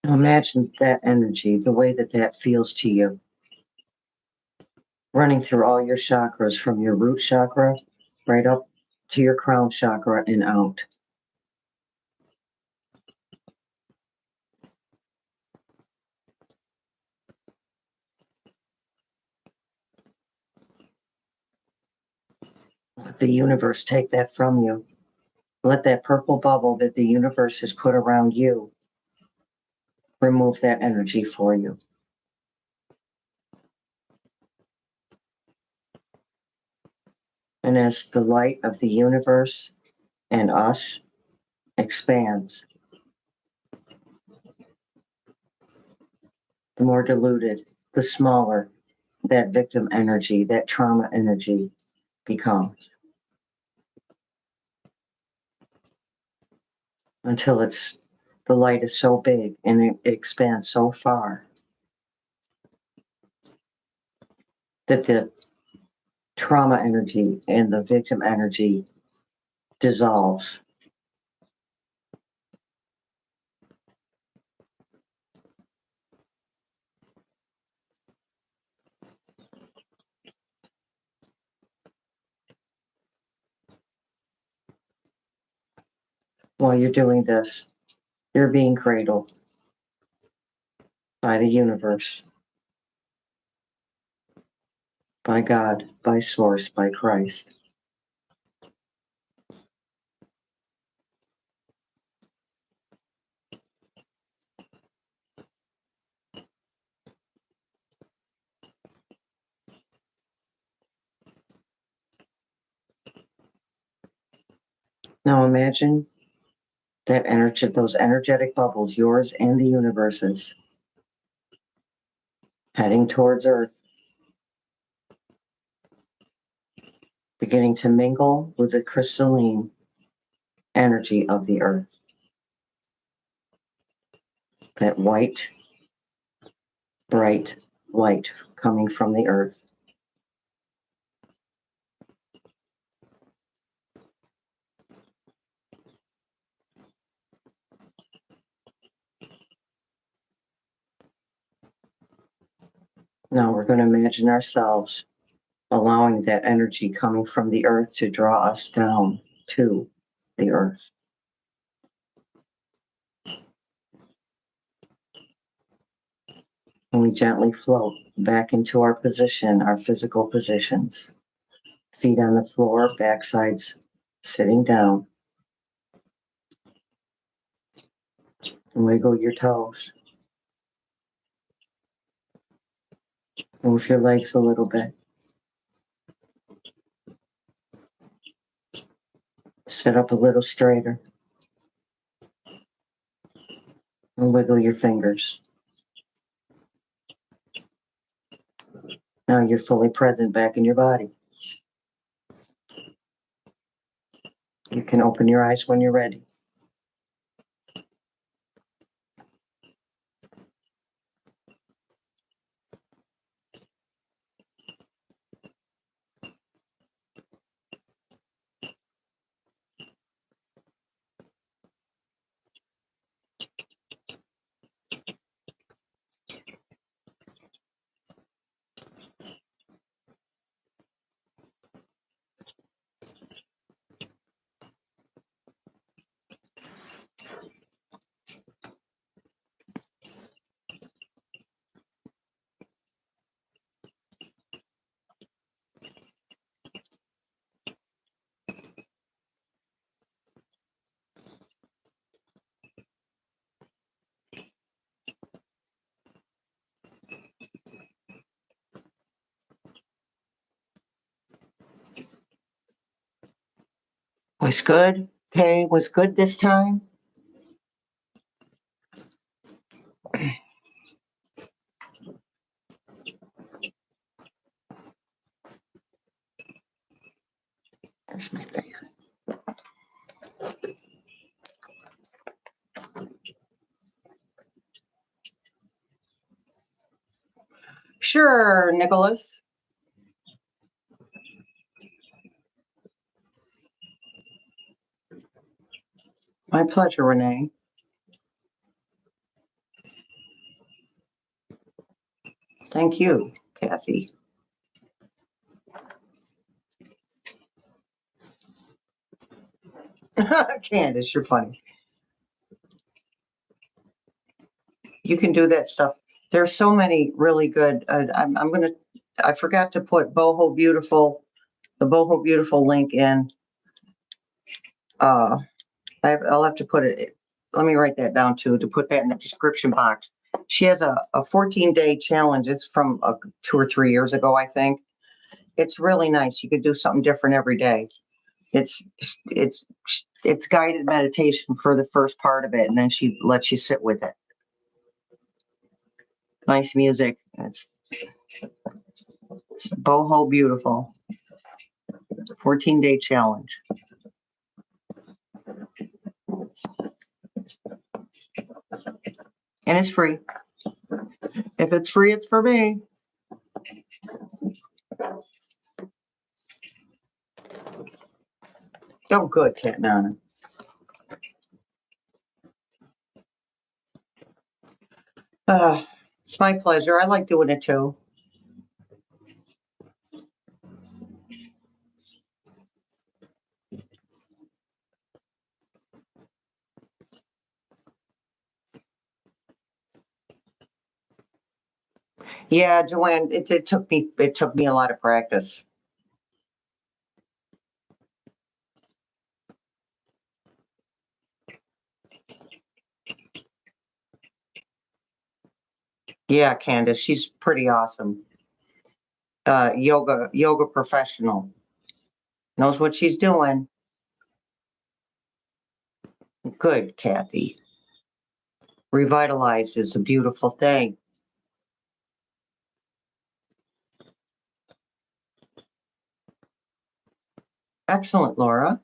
Now imagine that energy, the way that that feels to you, running through all your chakras from your root chakra right up to your crown chakra and out. Let the universe take that from you. Let that purple bubble that the universe has put around you remove that energy for you. And as the light of the universe and us expands, the more diluted, the smaller that victim energy, that trauma energy becomes. Until the light is so big and it expands so far that the trauma energy and the victim energy dissolves. While you're doing this, you're being cradled by the universe, by God, by Source, by Christ. Now imagine that energy, those energetic bubbles, yours and the universe's, heading towards Earth, beginning to mingle with the crystalline energy of the Earth. That white, bright light coming from the Earth. Now we're going to imagine ourselves allowing that energy coming from the Earth to draw us down to the Earth. And we gently float back into our position, our physical positions. Feet on the floor, backsides sitting down. And wiggle your toes. Move your legs a little bit. Sit up a little straighter. And wiggle your fingers. Now you're fully present back in your body. You can open your eyes when you're ready. Was good? Okay, was good this time? There's my fan. Sure, Nicholas. My pleasure, Renee. Thank you, Kathy. Candace, you're funny. You can do that stuff. There's so many really good. I forgot to put Boho Beautiful, the Boho Beautiful link in. I'll have to put it. Let me write that down too, to put that in the description box. She has a 14-day challenge. It's from 2 or 3 years ago, I think. It's really nice. You could do something different every day. It's guided meditation for the first part of it, and then she lets you sit with it. Nice music. It's Boho Beautiful. 14-day challenge. And it's free. If it's free, it's for me. Oh, good, Cat Nana. It's my pleasure. I like doing it too. Yeah, Joanne, it took me a lot of practice. Yeah, Candace, she's pretty awesome. Yoga professional. Knows what she's doing. Good, Kathy. Revitalize is a beautiful thing. Excellent, Laura.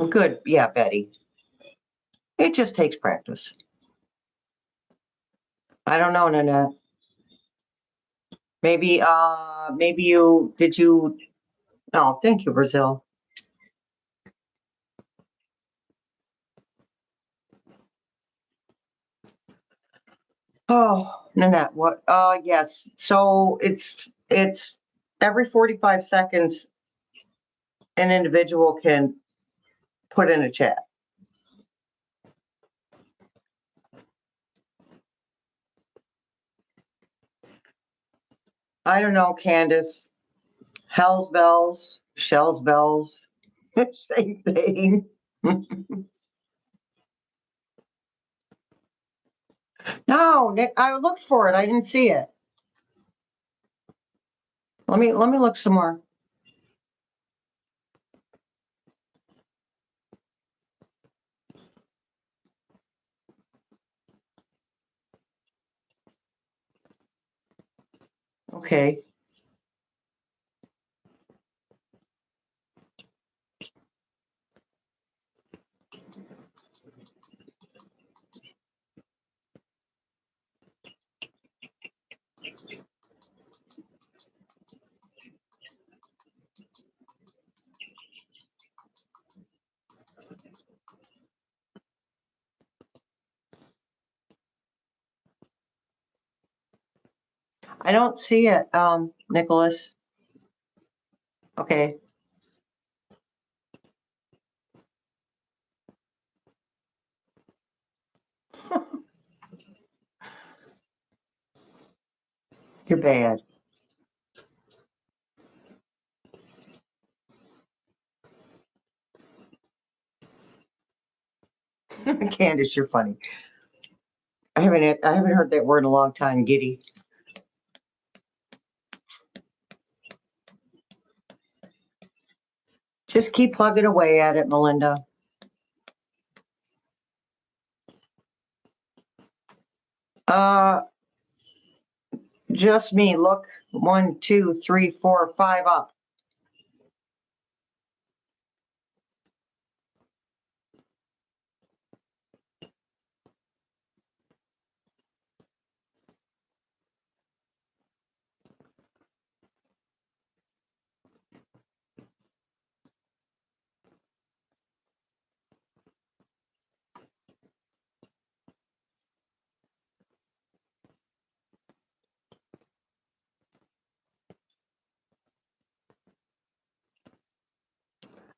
Good. Yeah, Betty. It just takes practice. I don't know, Nana. Maybe did you? Oh, thank you, Brazil. Oh, Nanette, what? Yes. So it's every 45 seconds, an individual can put in a chat. I don't know, Candace. Hell's bells, Shell's bells, same thing. No, Nick, I looked for it. I didn't see it. Let me look some more. Okay. I don't see it, Nicholas. Okay. You're bad. Candace, you're funny. I haven't heard that word in a long time, giddy. Just keep plugging away at it, Melinda. Just me. Look, 1, 2, 3, 4, 5 up.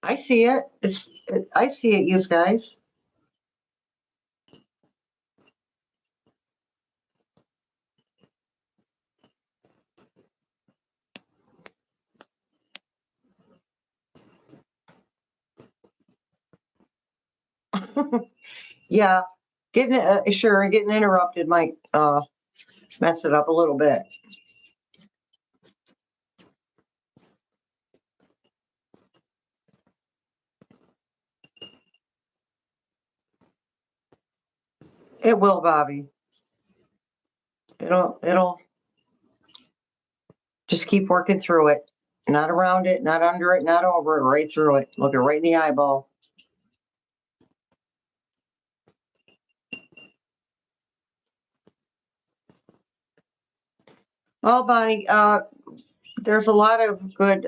I see it. I see it, you guys. Yeah, getting interrupted might mess it up a little bit. It will, Bobby. It'll just keep working through it. Not around it, not under it, not over it, right through it. Look it right in the eyeball. Oh, Bonnie, there's a lot of good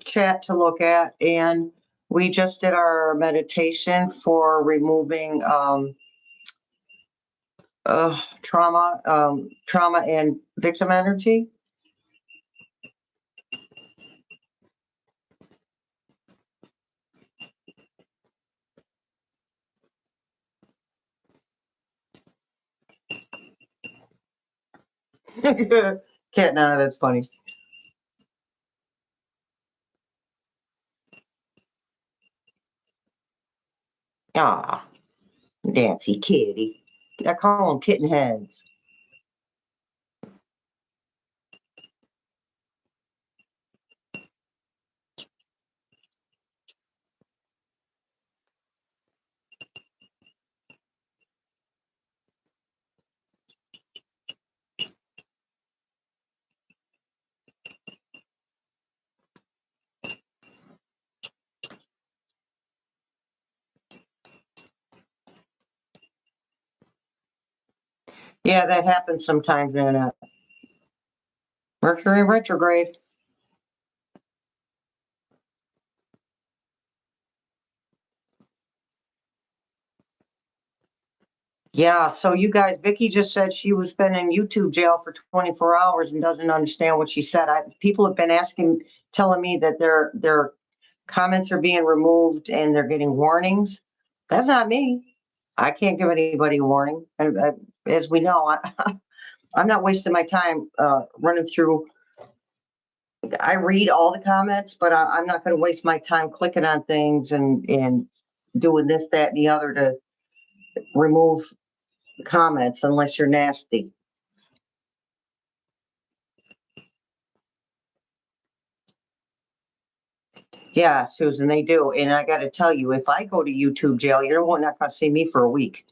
chat to look at, and we just did our meditation for removing trauma and victim energy. Cat, no, that's funny. Ah, Nancy Kitty. I call them kitten heads. Yeah, that happens sometimes in Mercury retrograde. Yeah, so you guys, Vicky just said she was been in YouTube jail for 24 hours and doesn't understand what she said. People have been telling me that their comments are being removed and they're getting warnings. That's not me. I can't give anybody a warning. And as we know, I'm not wasting my time running through. I read all the comments, but I'm not going to waste my time clicking on things and doing this, that, and the other to remove comments unless you're nasty. Yeah, Susan, they do. And I got to tell you, if I go to YouTube jail, you're not going to see me for a week.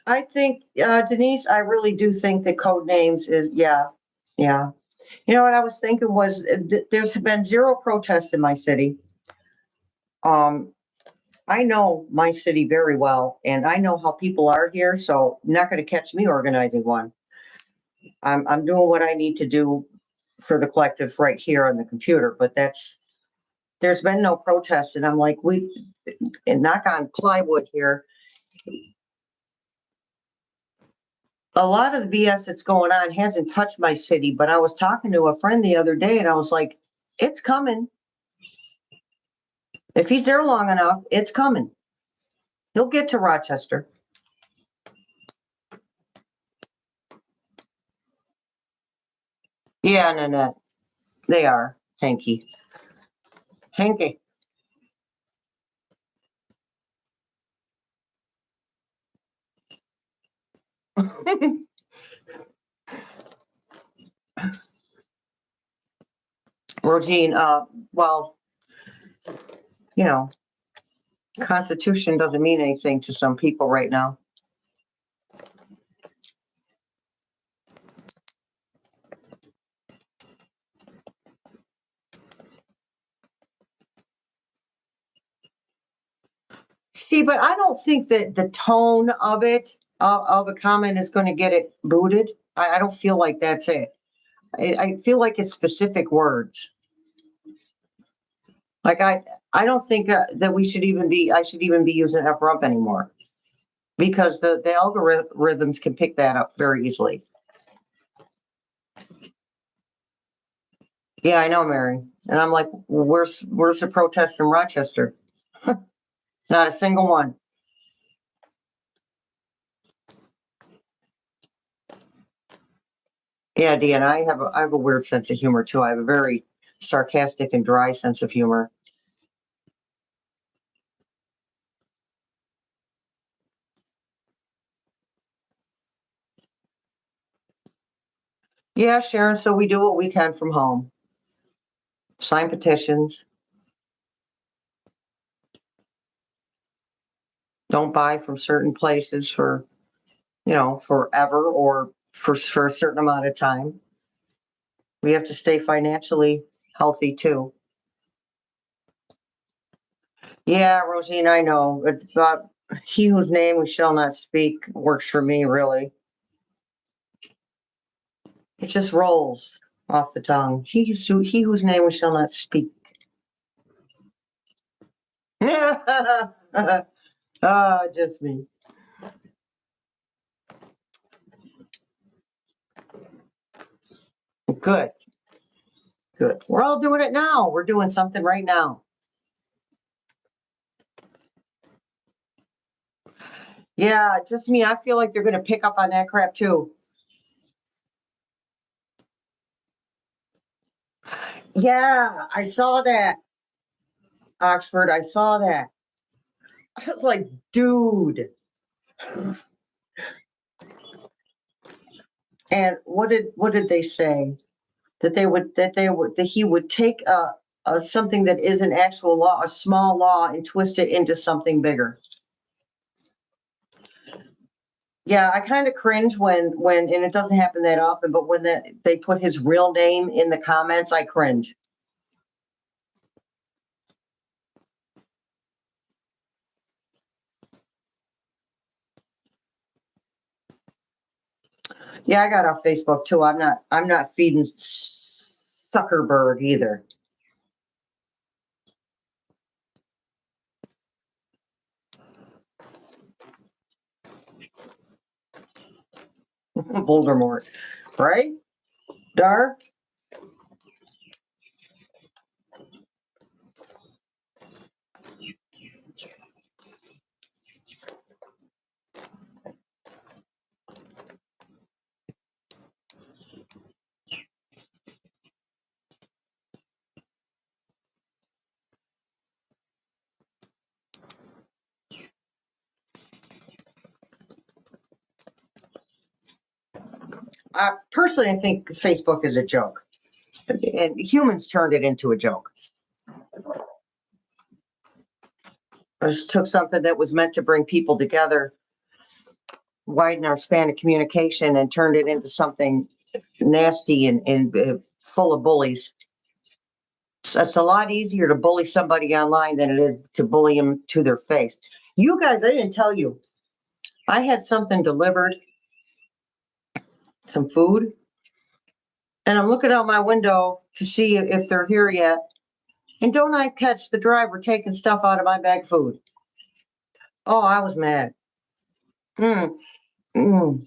I think, Denise, I really do think that code names is, yeah. You know what I was thinking was there's been zero protest in my city. I know my city very well, and I know how people are here, so not going to catch me organizing one. I'm doing what I need to do for the collective right here on the computer, but there's been no protest, and I'm like, and knock on plywood here. A lot of the BS that's going on hasn't touched my city, but I was talking to a friend the other day, and I was like, it's coming. If he's there long enough, it's coming. He'll get to Rochester. Yeah, Nanette. They are. Hanky. Rogine, well, you know, Constitution doesn't mean anything to some people right now. See, but I don't think that the tone of it, of a comment, is going to get it booted. I don't feel like that's it. I feel like it's specific words. Like I don't think that I should even be using F rump anymore, because the algorithms can pick that up very easily. Yeah, I know, Mary. And I'm like, where's the protest in Rochester? Not a single one. Yeah, Dean, I have a weird sense of humor too. I have a very sarcastic and dry sense of humor. Yeah, Sharon, so we do what we can from home. Sign petitions. Don't buy from certain places for, forever, or for a certain amount of time. We have to stay financially healthy too. Yeah, Rosine, I know. But he whose name we shall not speak works for me, really. It just rolls off the tongue. He whose name we shall not speak. Just me. Good. We're all doing it now. We're doing something right now. Yeah, just me. I feel like they're going to pick up on that crap too. Yeah, I saw that. Oxford, I saw that. I was like, dude. And what did they say? That he would take something that is an actual law, a small law, and twist it into something bigger. Yeah, I kind of cringe when and it doesn't happen that often, but when they put his real name in the comments, I cringe. Yeah, I got off Facebook too. I'm not feeding Zuckerberg either. Voldemort, right? Dar? Personally, I think Facebook is a joke, and humans turned it into a joke. Just took something that was meant to bring people together widen our span of communication and turned it into something nasty and full of bullies. So it's a lot easier to bully somebody online than it is to bully them to their face. You guys, I didn't tell you, I had something delivered, some food, and I'm looking out my window to see if they're here yet. And don't I catch the driver taking stuff out of my bag of food? Oh, I was mad. Mm, mm.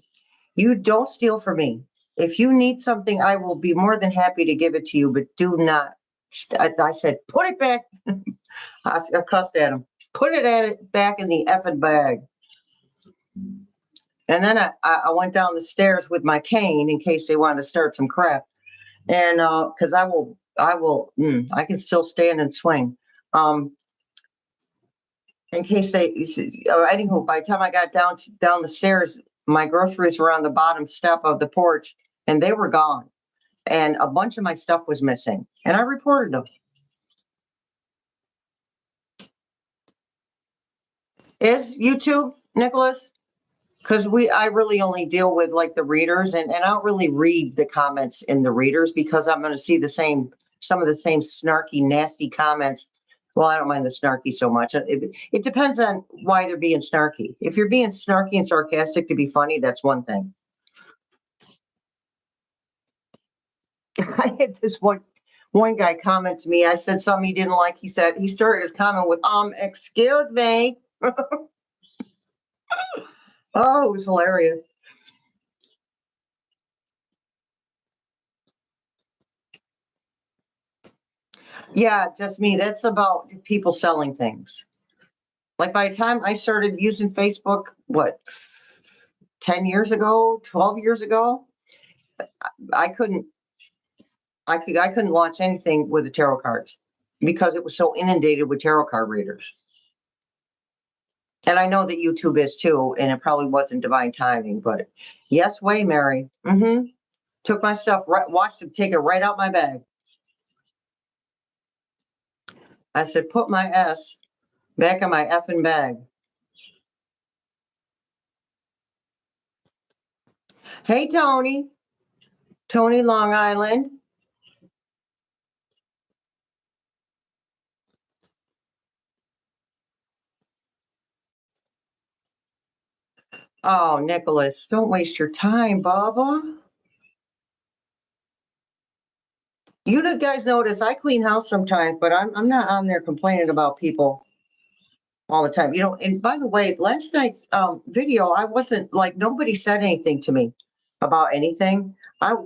You don't steal from me. If you need something, I will be more than happy to give it to you, but do not. I said, put it back. I cussed at him. Put it back in the effing bag. And then I went down the stairs with my cane in case they wanted to start some crap. And because I can still stand and swing. In case anywho, by the time I got down the stairs, my groceries were on the bottom step of the porch and they were gone. And a bunch of my stuff was missing. And I reported them. Is YouTube, Nicholas? Because I really only deal with like the readers and I don't really read the comments in the readers because I'm going to see some of the same snarky, nasty comments. Well, I don't mind the snarky so much. It depends on why they're being snarky. If you're being snarky and sarcastic to be funny, that's one thing. I had this one guy comment to me. I said something he didn't like. He started his comment with, excuse me. Oh, it was hilarious. Yeah, just me. That's about people selling things. Like by the time I started using Facebook, 10 years ago, 12 years ago, I couldn't launch anything with the tarot cards because it was so inundated with tarot card readers. And I know that YouTube is too, and it probably wasn't divine timing, but yes, way, Mary. Mm-hmm. Took my stuff, watched them take it right out my bag. I said, put my S back in my effing bag. Hey, Tony, Long Island. Oh, Nicholas, don't waste your time, Baba. You guys notice I clean house sometimes, but I'm not on there complaining about people all the time. And by the way, last night's video, I wasn't like nobody said anything to me about anything.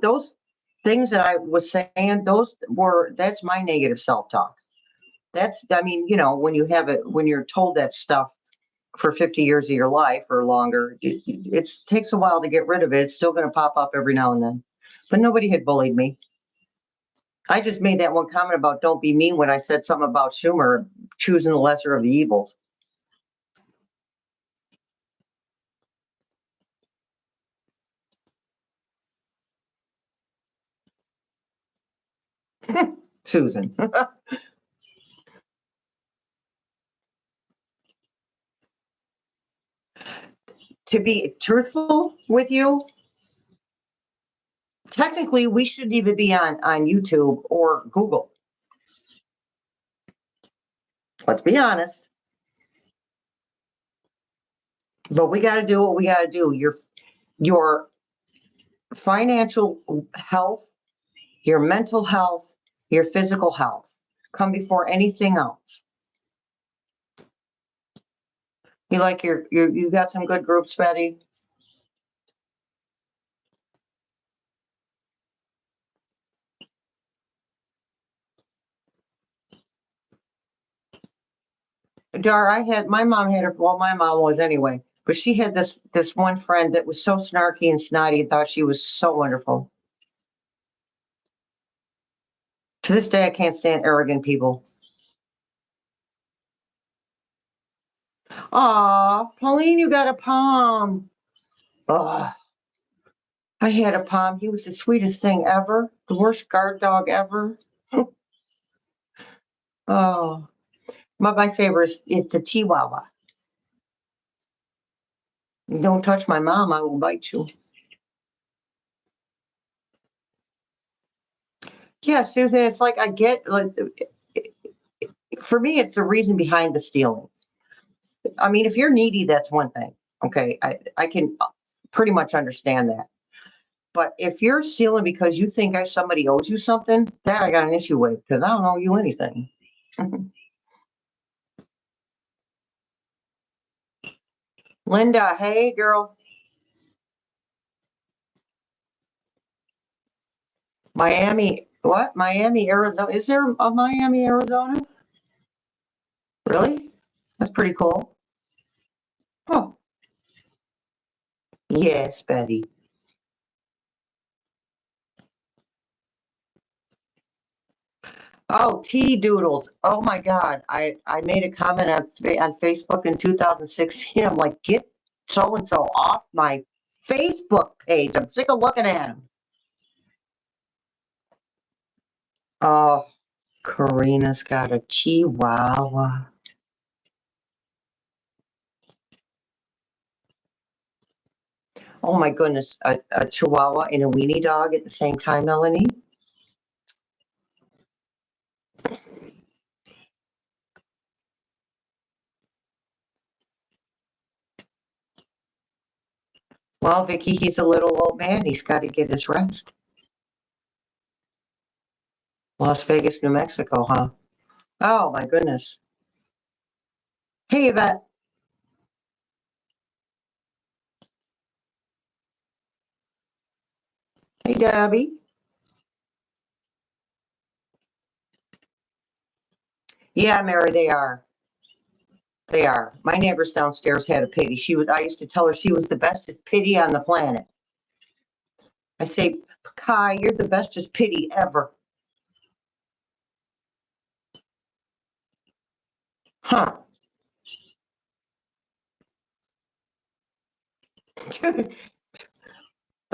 Those things that I was saying, that's my negative self-talk. When when you're told that stuff for 50 years of your life or longer, it takes a while to get rid of it. It's still going to pop up every now and then. But nobody had bullied me. I just made that one comment about don't be mean when I said something about Schumer choosing the lesser of the evils. Susan. To be truthful with you, technically we shouldn't even be on YouTube or Google. Let's be honest. But we got to do what we got to do. Your financial health, your mental health, your physical health come before anything else. You got some good groups, Betty? Dar, my mom had her, well, my mom was anyway, but she had this one friend that was so snarky and snotty and thought she was so wonderful. To this day, I can't stand arrogant people. Aw, Pauline, you got a palm. Oh, I had a palm. He was the sweetest thing ever. The worst guard dog ever. Oh, my favorite is the Chihuahua. Don't touch my mom, I will bite you. Yeah, Susan, it's like I get, like, for me, it's the reason behind the stealing. I mean, if you're needy, that's one thing. Okay, I can pretty much understand that. But if you're stealing because you think somebody owes you something, that I got an issue with, because I don't owe you anything. Linda, hey, girl. Miami, what? Miami, Arizona. Is there a Miami, Arizona? Really? That's pretty cool. Oh, yes, Betty. Oh, tea doodles. Oh my God. I made a comment on Facebook in 2016. I'm like, get so and so off my Facebook page. I'm sick of looking at him. Oh, Karina's got a chihuahua. Oh my goodness, a chihuahua and a weenie dog at the same time, Melanie. Well, Vicky, he's a little old man. He's got to get his rest. Las Vegas, New Mexico, huh? Oh my goodness. Hey, Yvette. Hey, Debbie. Yeah, Mary, they are. They are. My neighbors downstairs had a pity. I used to tell her she was the bestest pity on the planet. I say, Kai, you're the bestest pity ever. Huh.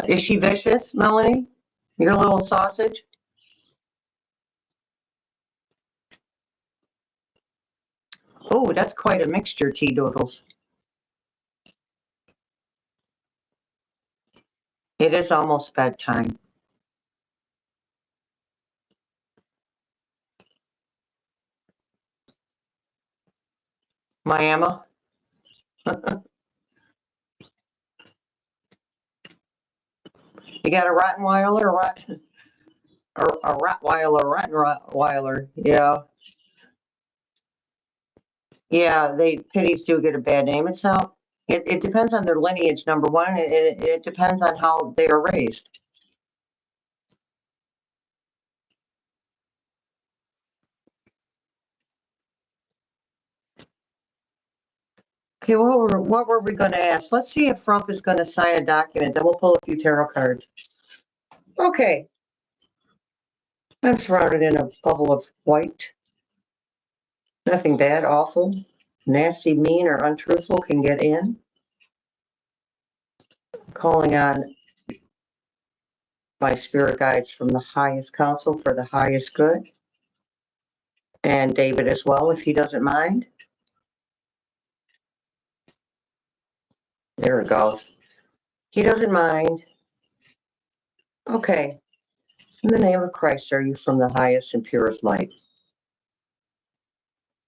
Is she vicious, Melanie? Your little sausage? Oh, that's quite a mixture, tea doodles. It is almost bedtime. Miami? You got a Rottweiler, a Rottweiler, Rottweiler. Yeah. Yeah, pitties do get a bad name. It depends on their lineage, number one. It depends on how they are raised. Okay, what were we going to ask? Let's see if Frump is going to sign a document. Then we'll pull a few tarot cards. Okay. I'm surrounded in a bubble of white. Nothing bad, awful, nasty, mean, or untruthful can get in. Calling on my spirit guides from the highest council for the highest good. And David as well, if he doesn't mind. There it goes. He doesn't mind. Okay. In the name of Christ, are you from the highest and purest light?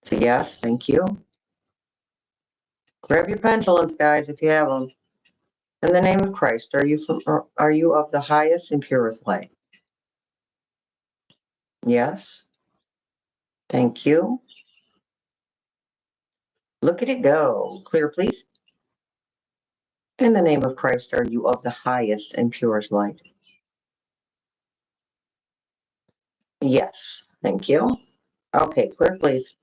So yes, thank you. Grab your pendulums, guys, if you have them. In the name of Christ, are you of the highest and purest light? Yes. Thank you. Look at it go. Clear, please. In the name of Christ, are you of the highest and purest light? Yes. Thank you. Okay, clear, please.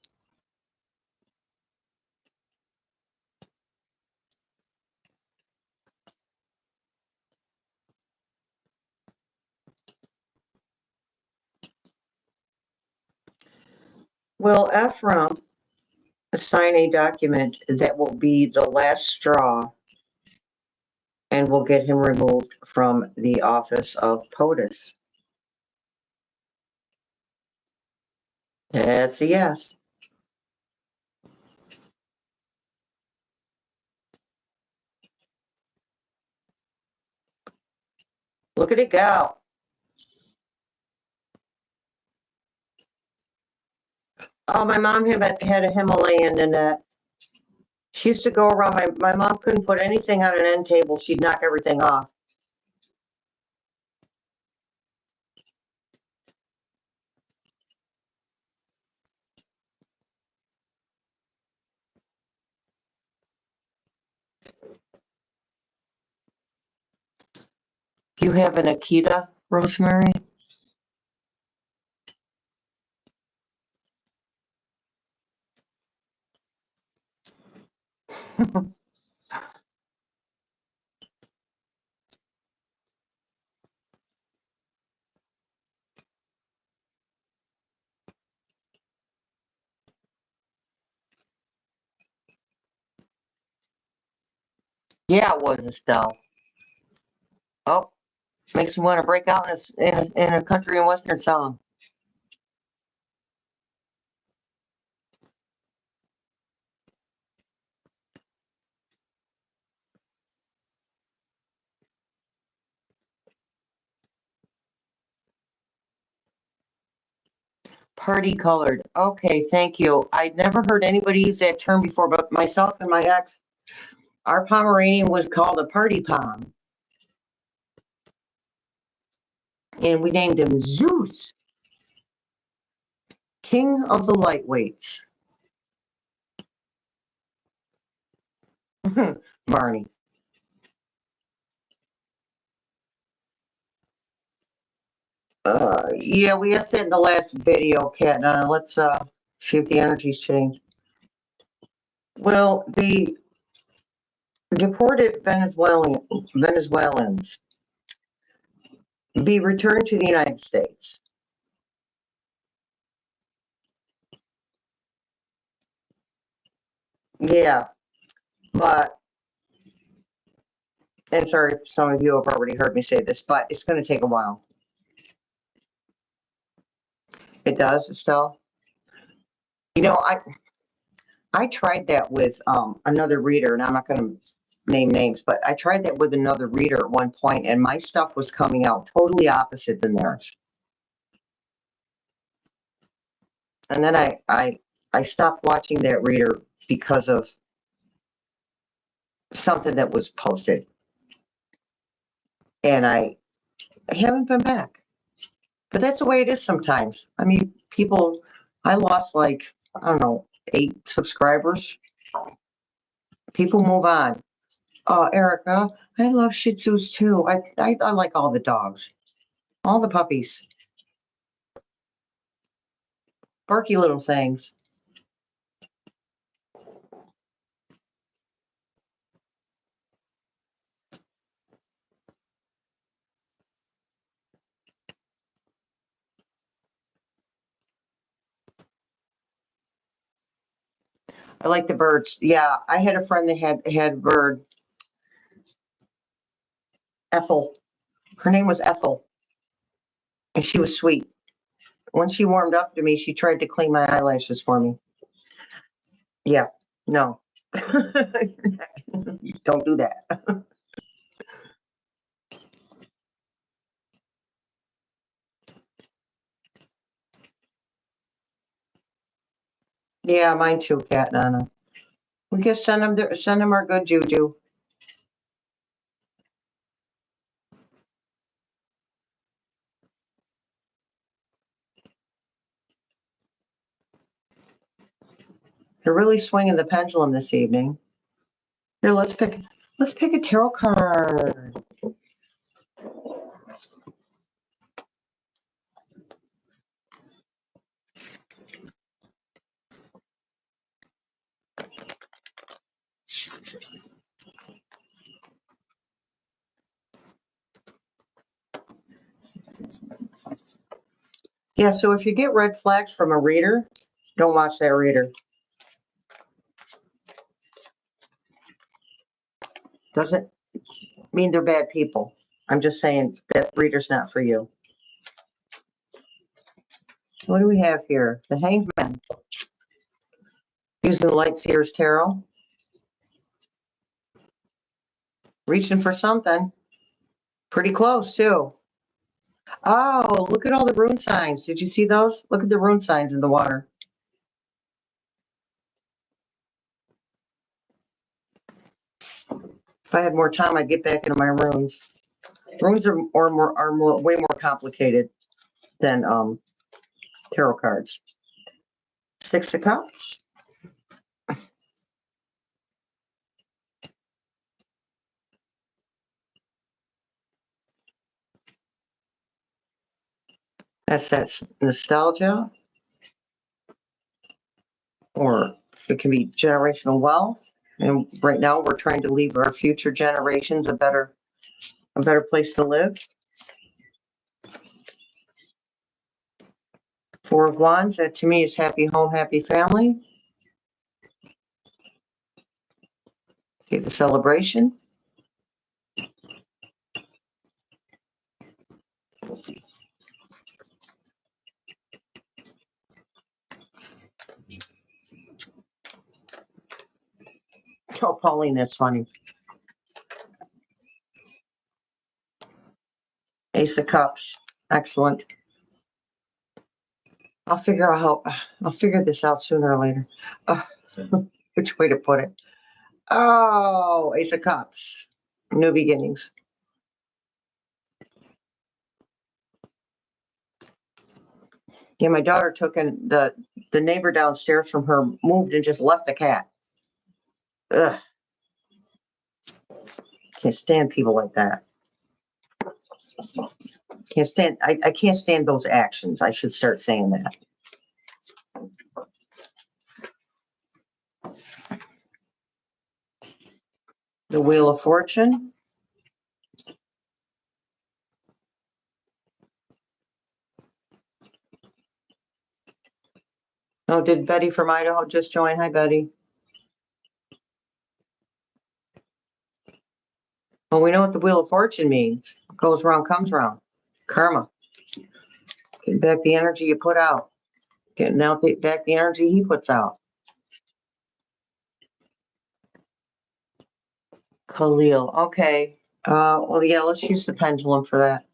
Will Ephraim sign a document that will be the last straw and will get him removed from the office of POTUS? That's a yes. Look at it go. Oh, my mom had a Himalayan in that. She used to go around. My mom couldn't put anything on an end table. She'd knock everything off. You have an Akita, Rosemary? Yeah, it was, Estelle. Oh, makes me want to break out in a country and western song. Party colored. Okay, thank you. I'd never heard anybody use that term before, but myself and my ex, our Pomeranian was called a party pom. And we named him Zeus, king of the lightweights. Barney. Yeah, we asked that in the last video, Kat. Let's see if the energies change. Well, the deported Venezuelans be returned to the United States. Yeah, but, and sorry if some of you have already heard me say this, but it's going to take a while. It does, Estelle. You know, I tried that with another reader, and I'm not going to name names, but I tried that with another reader at one point, and my stuff was coming out totally opposite than theirs. And then I stopped watching that reader because of something that was posted, and I haven't been back. But that's the way it is sometimes. I mean, people, I lost like, I don't know, 8 subscribers. People move on. Oh, Erica, I love Shih Tzus too. I like all the dogs, all the puppies, barky little things. I like the birds. Yeah, I had a friend that had a bird, Ethel. Her name was Ethel, and she was sweet. When she warmed up to me, she tried to clean my eyelashes for me. Yeah, no. Don't do that. Yeah, mine too, Cat Nana. We can send them our good juju. They're really swinging the pendulum this evening. Here, let's pick a tarot card. Yeah, so if you get red flags from a reader, don't watch that reader. Doesn't mean they're bad people. I'm just saying that reader's not for you. What do we have here? The Hanged Man. Using the Light Seers Tarot. Reaching for something. Pretty close too. Oh, look at all the rune signs. Did you see those? Look at the rune signs in the water. If I had more time, I'd get back into my runes. Runes are way more complicated than tarot cards. Six of Cups. That's nostalgia, or it can be generational wealth. And right now, we're trying to leave our future generations a better place to live. Four of Wands. That to me is happy home, happy family. Okay, the celebration. Oh, Pauline, that's funny. Ace of Cups. Excellent. I'll figure this out sooner or later. Which way to put it? Oh, Ace of Cups. New beginnings. Yeah, my daughter took in the neighbor downstairs from her, moved and just left the cat. Ugh. Can't stand people like that. I can't stand those actions. I should start saying that. The Wheel of Fortune. Oh, did Betty from Idaho just join? Hi, Betty. Well, we know what the Wheel of Fortune means. What goes around comes around. Karma. Get back the energy you put out. Getting out back the energy he puts out. Khalil. Okay. Well, yeah, let's use the pendulum for that.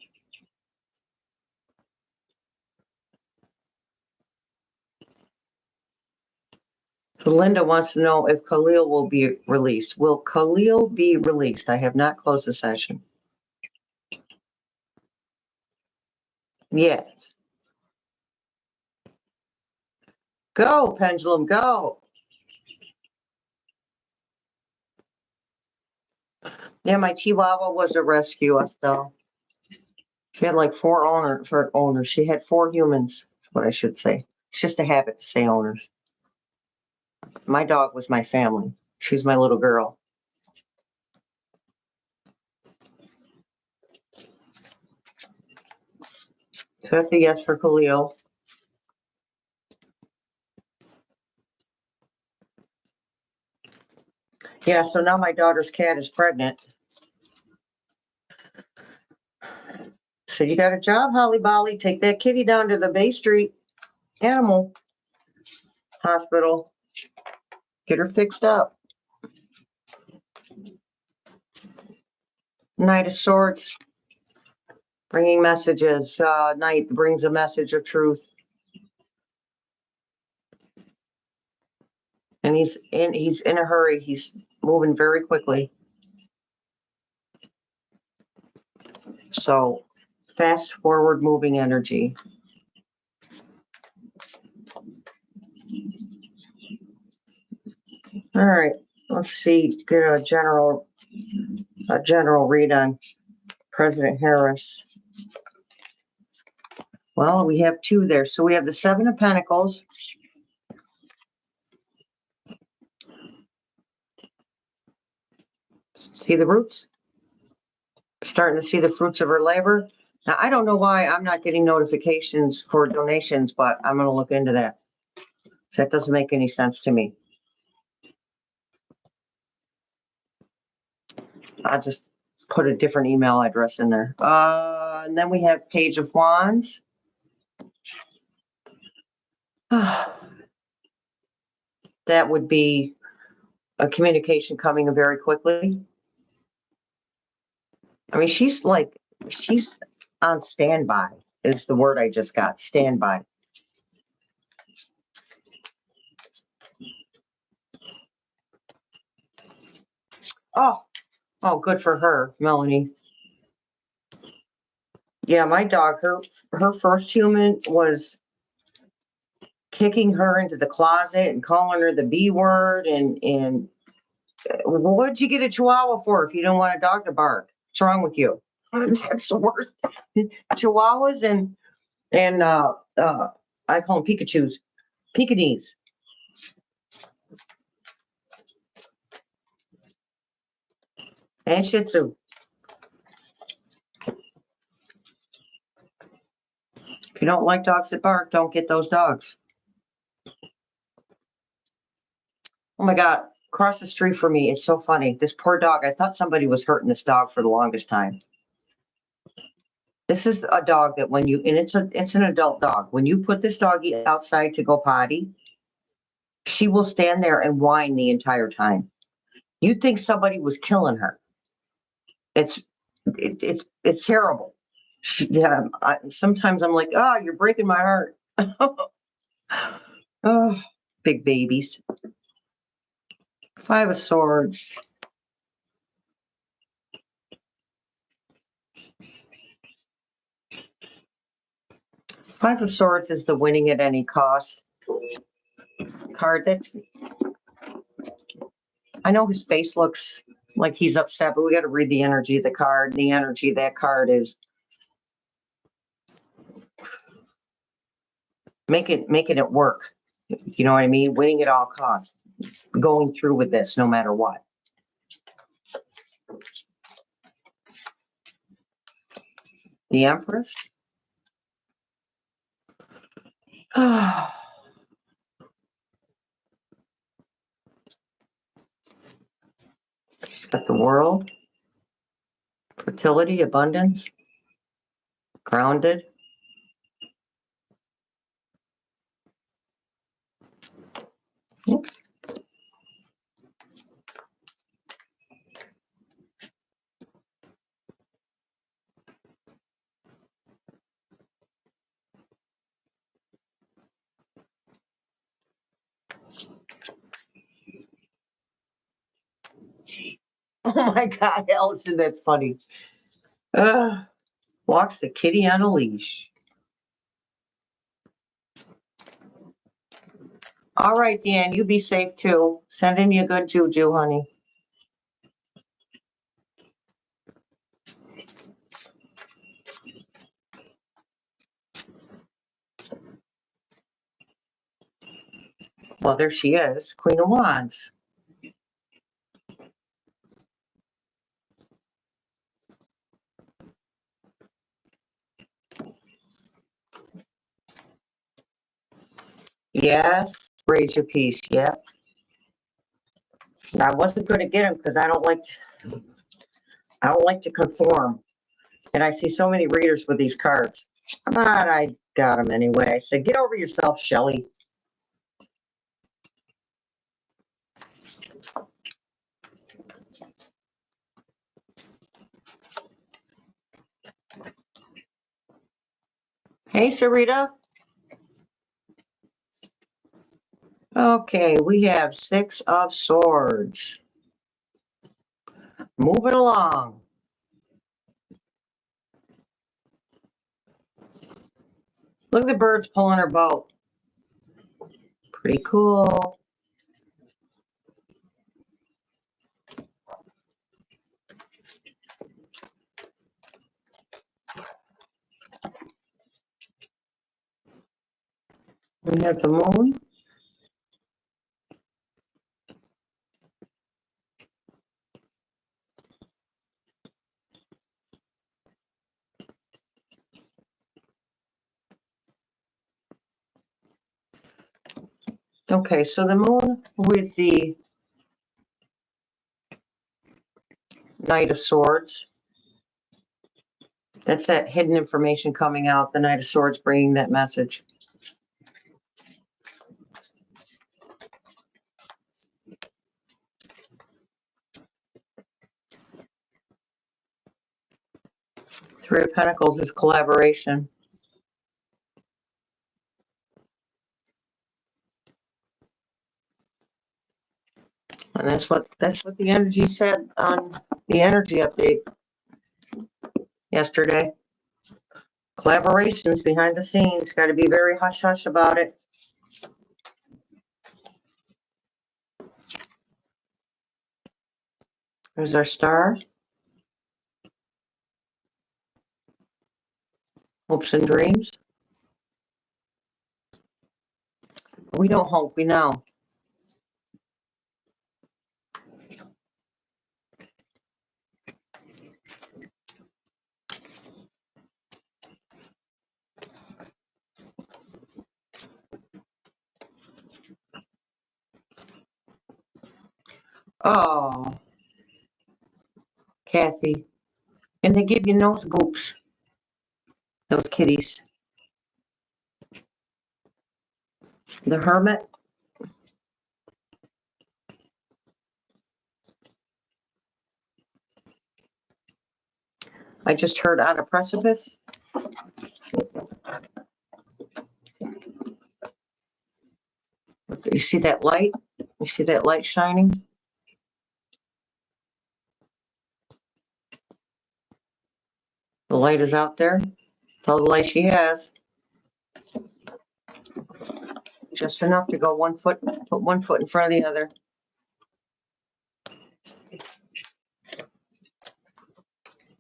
So Linda wants to know if Khalil will be released. Will Khalil be released? I have not closed the session. Yes. Go, pendulum, go. Yeah, my Chihuahua was a rescue, Estelle. She had like four owners. She had four humans, is what I should say. It's just a habit to say owners. My dog was my family. She's my little girl. So that's a yes for Khalil. Yeah, so now my daughter's cat is pregnant. So you got a job, Holly Bolly. Take that kitty down to the Bay Street Animal Hospital. Get her fixed up. Knight of Swords. Bringing messages. Knight brings a message of truth. And he's in a hurry. He's moving very quickly. So fast forward moving energy. All right, let's see. Get a general read on President Harris. Well, we have two there. So we have the Seven of Pentacles. See the roots? Starting to see the fruits of her labor. Now, I don't know why I'm not getting notifications for donations, but I'm going to look into that. So that doesn't make any sense to me. I'll just put a different email address in there. And then we have Page of Wands. That would be a communication coming very quickly. I mean, she's like She's on standby is the word I just got. Standby. Oh, good for her, Melanie. Yeah, my dog, her first human was kicking her into the closet and calling her the B word. And what'd you get a Chihuahua for if you don't want a dog to bark? What's wrong with you? That's the worst. Chihuahuas and I call them Pikachus, Pekingese. And Shih Tzu. If you don't like dogs that bark, don't get those dogs. Oh my God, across the street from me, it's so funny. This poor dog, I thought somebody was hurting this dog for the longest time. This is a dog that when you, and it's an adult dog. When you put this doggy outside to go potty, she will stand there and whine the entire time. You'd think somebody was killing her. It's terrible. Yeah, sometimes I'm like, oh, you're breaking my heart. Oh, big babies. 5 of Swords. Five of Swords is the winning at any cost card. I know his face looks like he's upset, but we got to read the energy of the card. The energy of that card is making it work. You know what I mean? Winning at all costs. Going through with this no matter what. The Empress. She's got the World. Fertility, abundance. Grounded. Oops. Oh my God, Allison, that's funny. Walks the kitty on a leash. All right, Dan, you be safe too. Sending you good juju, honey. Well, there she is, Queen of Wands. Yes, raise your peace. Yep. I wasn't going to get him because I don't like to conform. And I see so many readers with these cards. But I got them anyway. I said, get over yourself, Shelley. Hey, Sarita. Okay, we have 6 of Swords. Moving along. Look at the birds pulling her boat. Pretty cool. We have the Moon. Okay, so the Moon with the Knight of Swords. That's that hidden information coming out. The Knight of Swords bringing that message. Three of Pentacles is collaboration. And that's what the energy said on the energy update yesterday. Collaborations behind the scenes. Got to be very hush-hush about it. There's our star. Hopes and dreams. We don't hope, we know. Oh, Kathy. And they give you nose boops. Those kitties. The Hermit. I just heard on a precipice. You see that light? You see that light shining? The light is out there. All the light she has. Just enough to go 1 foot, put 1 foot in front of the other.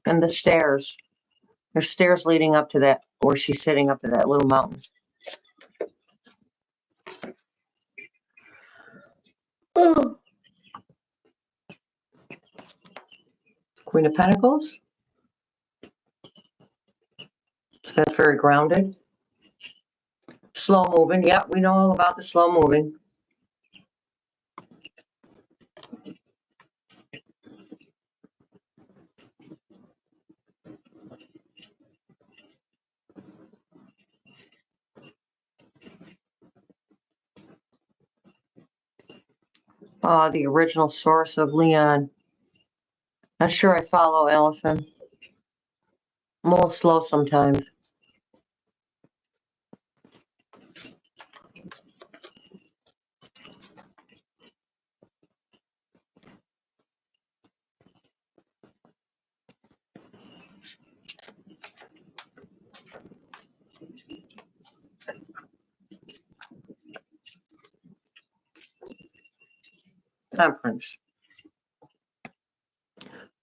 And the stairs. There's stairs leading up to that, where she's sitting up to that little mountain. Oh. Queen of Pentacles. So that's very grounded. Slow moving. Yeah, we know all about the slow moving. The original source of Leon. Not sure I follow, Allison. I'm a little slow sometimes. Temperance.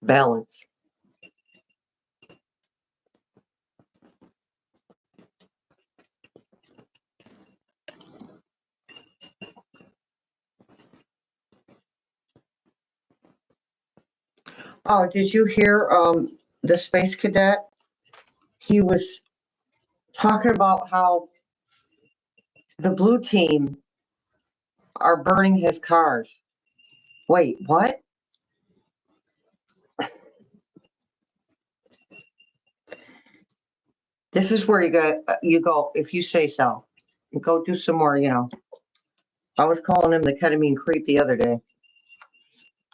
Balance. Oh, did you hear the space cadet? He was talking about how the blue team are burning his cars. Wait, what? This is where you go if you say so. Go do some more, I was calling him the ketamine creep the other day.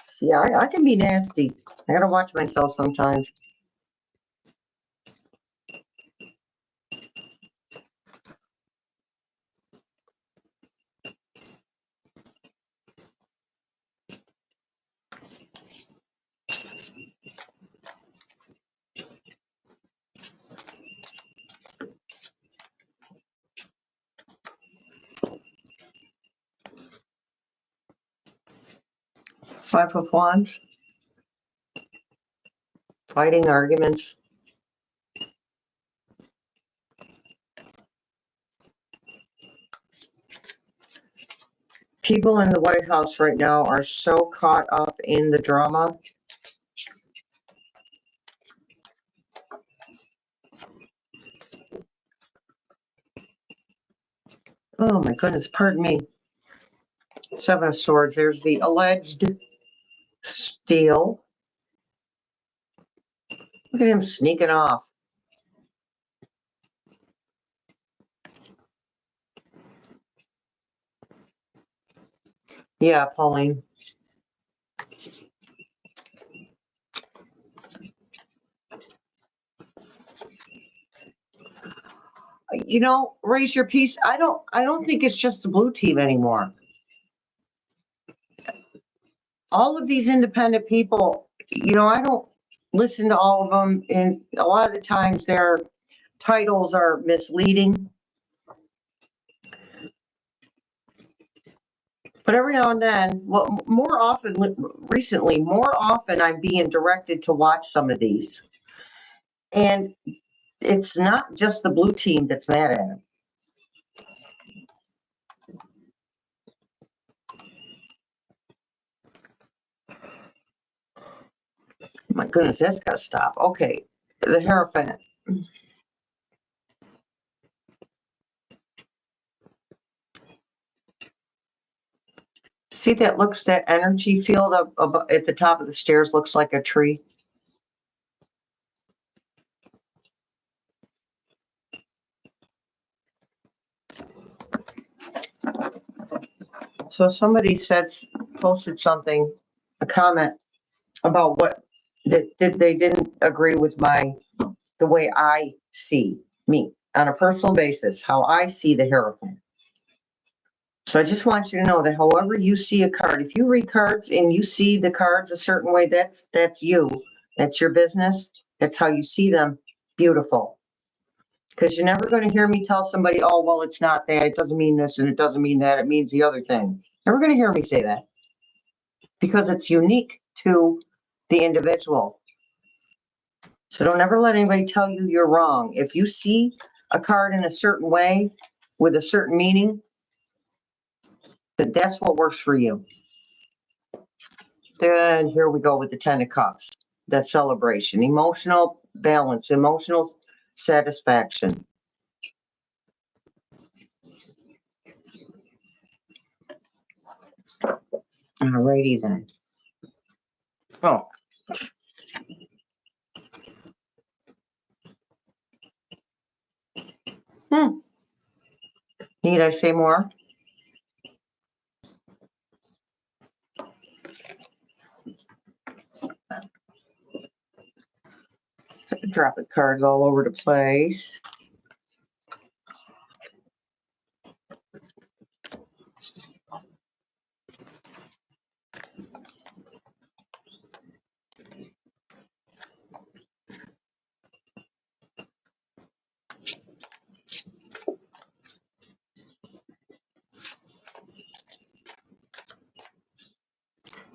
See, I can be nasty. I gotta watch myself sometimes. Five of Wands. Fighting arguments. People in the White House right now are so caught up in the drama. Oh my goodness, pardon me. Seven of Swords. There's the alleged steal. Look at him sneaking off. Yeah, Pauline. you know, raise your piece. I don't think it's just the blue team anymore. All of these independent people, you know, I don't listen to all of them, and a lot of the times their titles are misleading. But every now and then, well, more often, recently, more often I'm being directed to watch some of these. And it's not just the blue team that's mad at him. My goodness, that's got to stop. Okay, the Hierophant. See, that energy field up at the top of the stairs looks like a tree. So somebody posted something, a comment about that they didn't agree with the way I see me on a personal basis, how I see the Hierophant. So I just want you to know that however you see a card, if you read cards and you see the cards a certain way, that's you. That's your business. That's how you see them. Beautiful. Because you're never going to hear me tell somebody, oh, well, it's not that. It doesn't mean this and it doesn't mean that. It means the other thing. Never going to hear me say that. Because it's unique to the individual. So don't ever let anybody tell you you're wrong. If you see a card in a certain way with a certain meaning, that's what works for you. Then here we go with the Ten of Cups. That celebration, emotional balance, emotional satisfaction. Alrighty then. Oh. Need I say more? Dropping cards all over the place.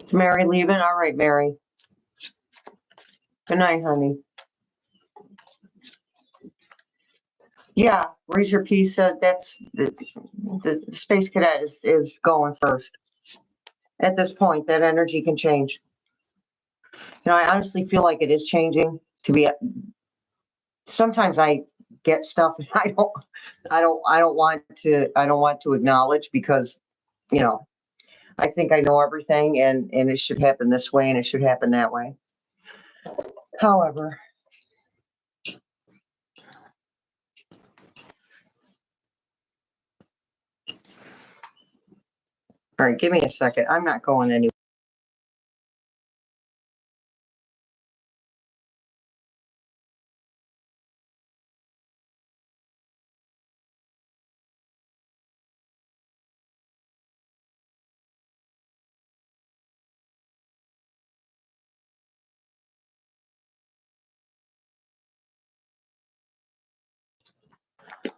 Is Mary leaving? All right, Mary. Good night, honey. Yeah, raise your piece. That's the Space Cadet is going first. At this point, that energy can change. You know, I honestly feel like it is changing. Sometimes I get stuff and I don't want to acknowledge because, you know, I think I know everything and it should happen this way and it should happen that way. However, all right, give me a second. I'm not going anywhere.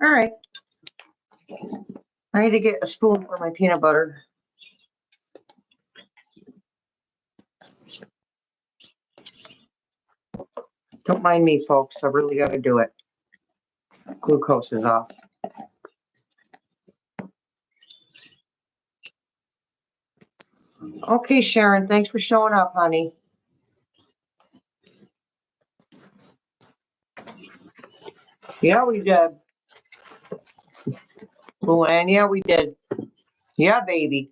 All right. I need to get a spoon for my peanut butter. Don't mind me, folks. I really got to do it. Glucose is off. Okay, Sharon, thanks for showing up, honey. Yeah, we did. Luann, yeah, we did. Yeah, baby.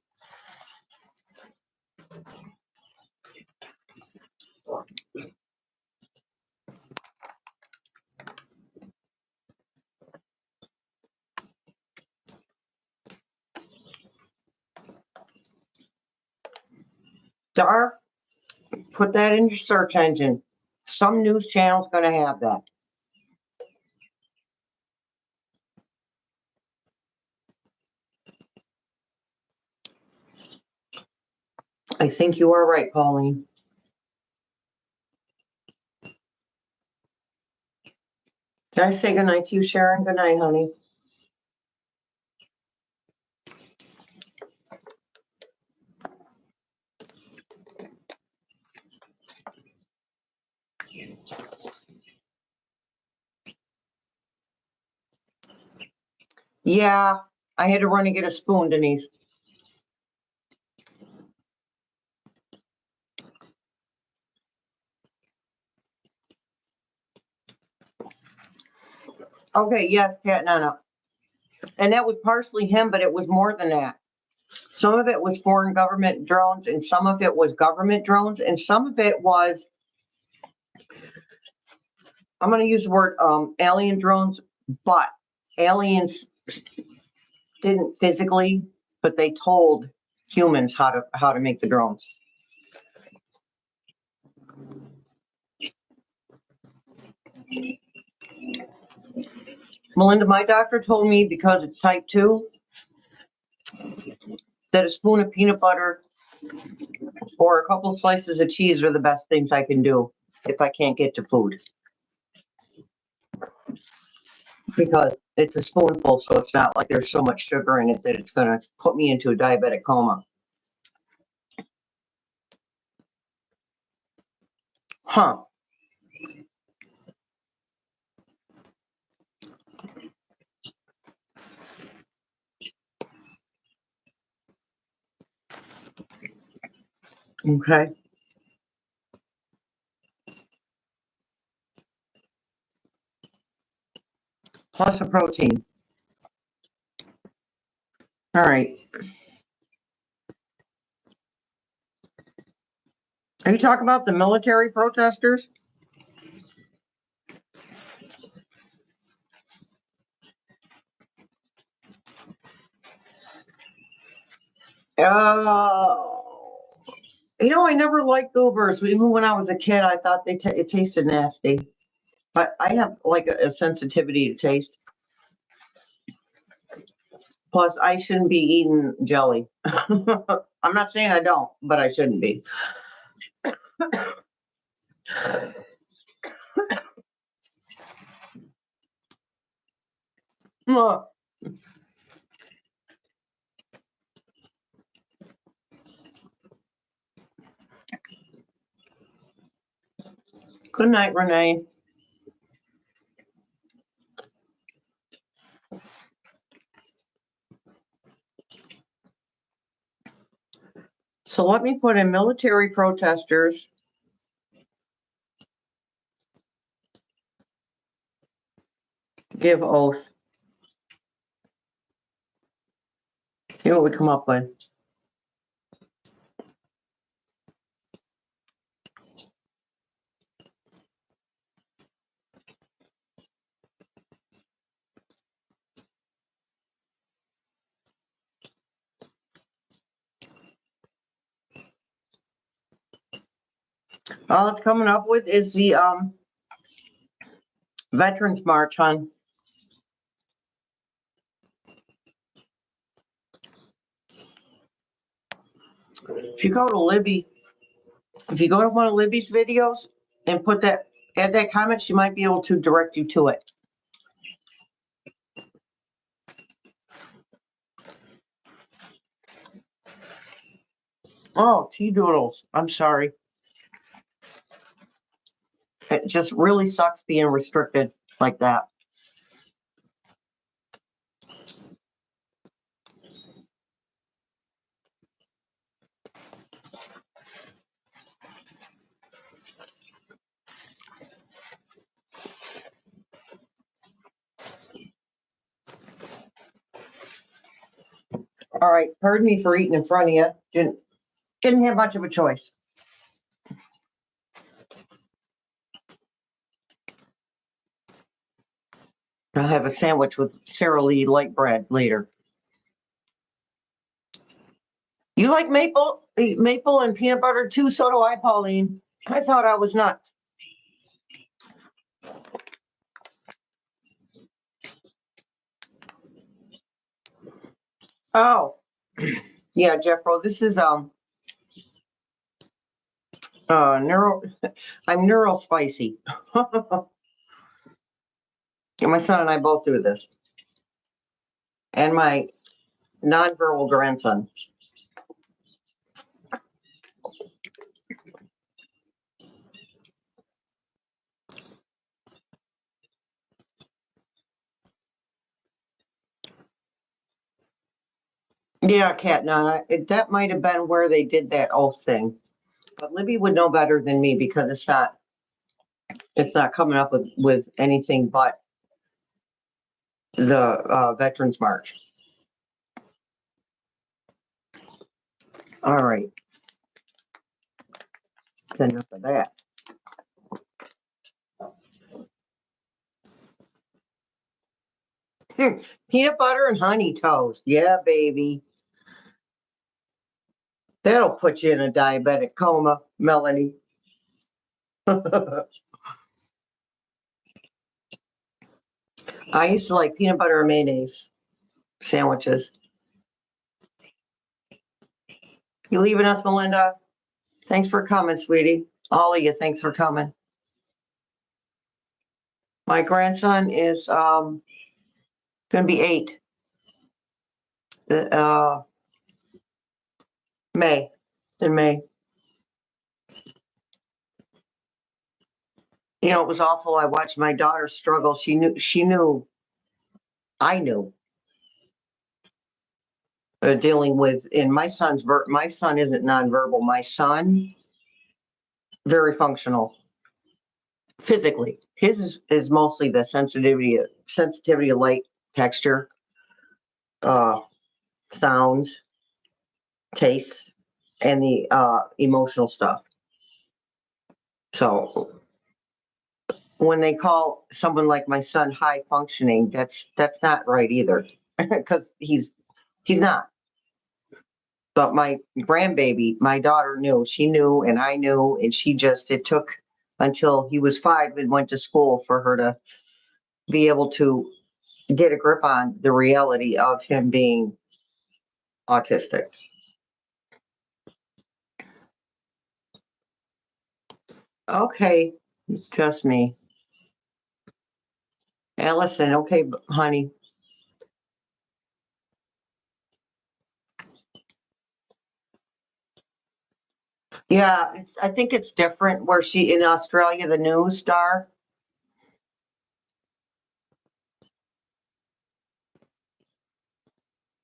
Dar, put that in your search engine. Some news channel's going to have that. I think you are right, Pauline. Can I say goodnight to you, Sharon? Good night, honey. Yeah, I had to run and get a spoon, Denise. Okay, yes, Pat Nana. And that was partially him, but it was more than that. Some of it was foreign government drones, and some of it was government drones, and some of it was, I'm going to use the word alien drones, but aliens didn't physically, but they told humans how to make the drones. Melinda, my doctor told me because it's type 2, that a spoon of peanut butter or a couple of slices of cheese are the best things I can do if I can't get to food. Because it's a spoonful, so it's not like there's so much sugar in it that it's going to put me into a diabetic coma. Huh. Okay. Plus a protein. All right. Are you talking about the military protesters? I never liked goobers. Even when I was a kid, I thought it tasted nasty. But I have like a sensitivity to taste. Plus, I shouldn't be eating jelly. I'm not saying I don't, but I shouldn't be. Good night, Renee. So let me put in military protesters. Give oath. See what we come up with. All it's coming up with is the Veterans March, hon. If you go to Libby, if you go to one of Libby's videos and add that comment, she might be able to direct you to it. Oh, tea doodles. I'm sorry. It just really sucks being restricted like that. All right, pardon me for eating in front of you. Didn't have much of a choice. I'll have a sandwich with Sara Lee light bread later. You like maple and peanut butter too? So do I, Pauline. I thought I was nuts. Oh, yeah, Jeffro. This is I'm neuro spicy. My son and I both do this. And my nonverbal grandson. Yeah, Cat, no, that might have been where they did that oath thing. But Libby would know better than me because it's not coming up with anything but the Veterans March. All right. That's enough of that. Peanut butter and honey toast. Yeah, baby. That'll put you in a diabetic coma, Melanie. I used to like peanut butter and mayonnaise sandwiches. You leaving us, Melinda? Thanks for coming, sweetie. All of you, thanks for coming. My grandson is going to be 8. May. In May. You know, it was awful. I watched my daughter struggle. She knew, I knew, dealing with, in my son isn't nonverbal. My son, very functional physically. His is mostly the sensitivity of light, texture, sounds, tastes, and the emotional stuff. So when they call someone like my son high functioning, that's not right either, because he's not. But my grandbaby, my daughter knew, and I knew, and it took until he was 5 and went to school for her to be able to get a grip on the reality of him being autistic. Okay, just me. Allison, okay, honey. Yeah, I think it's different where she in Australia, the news star.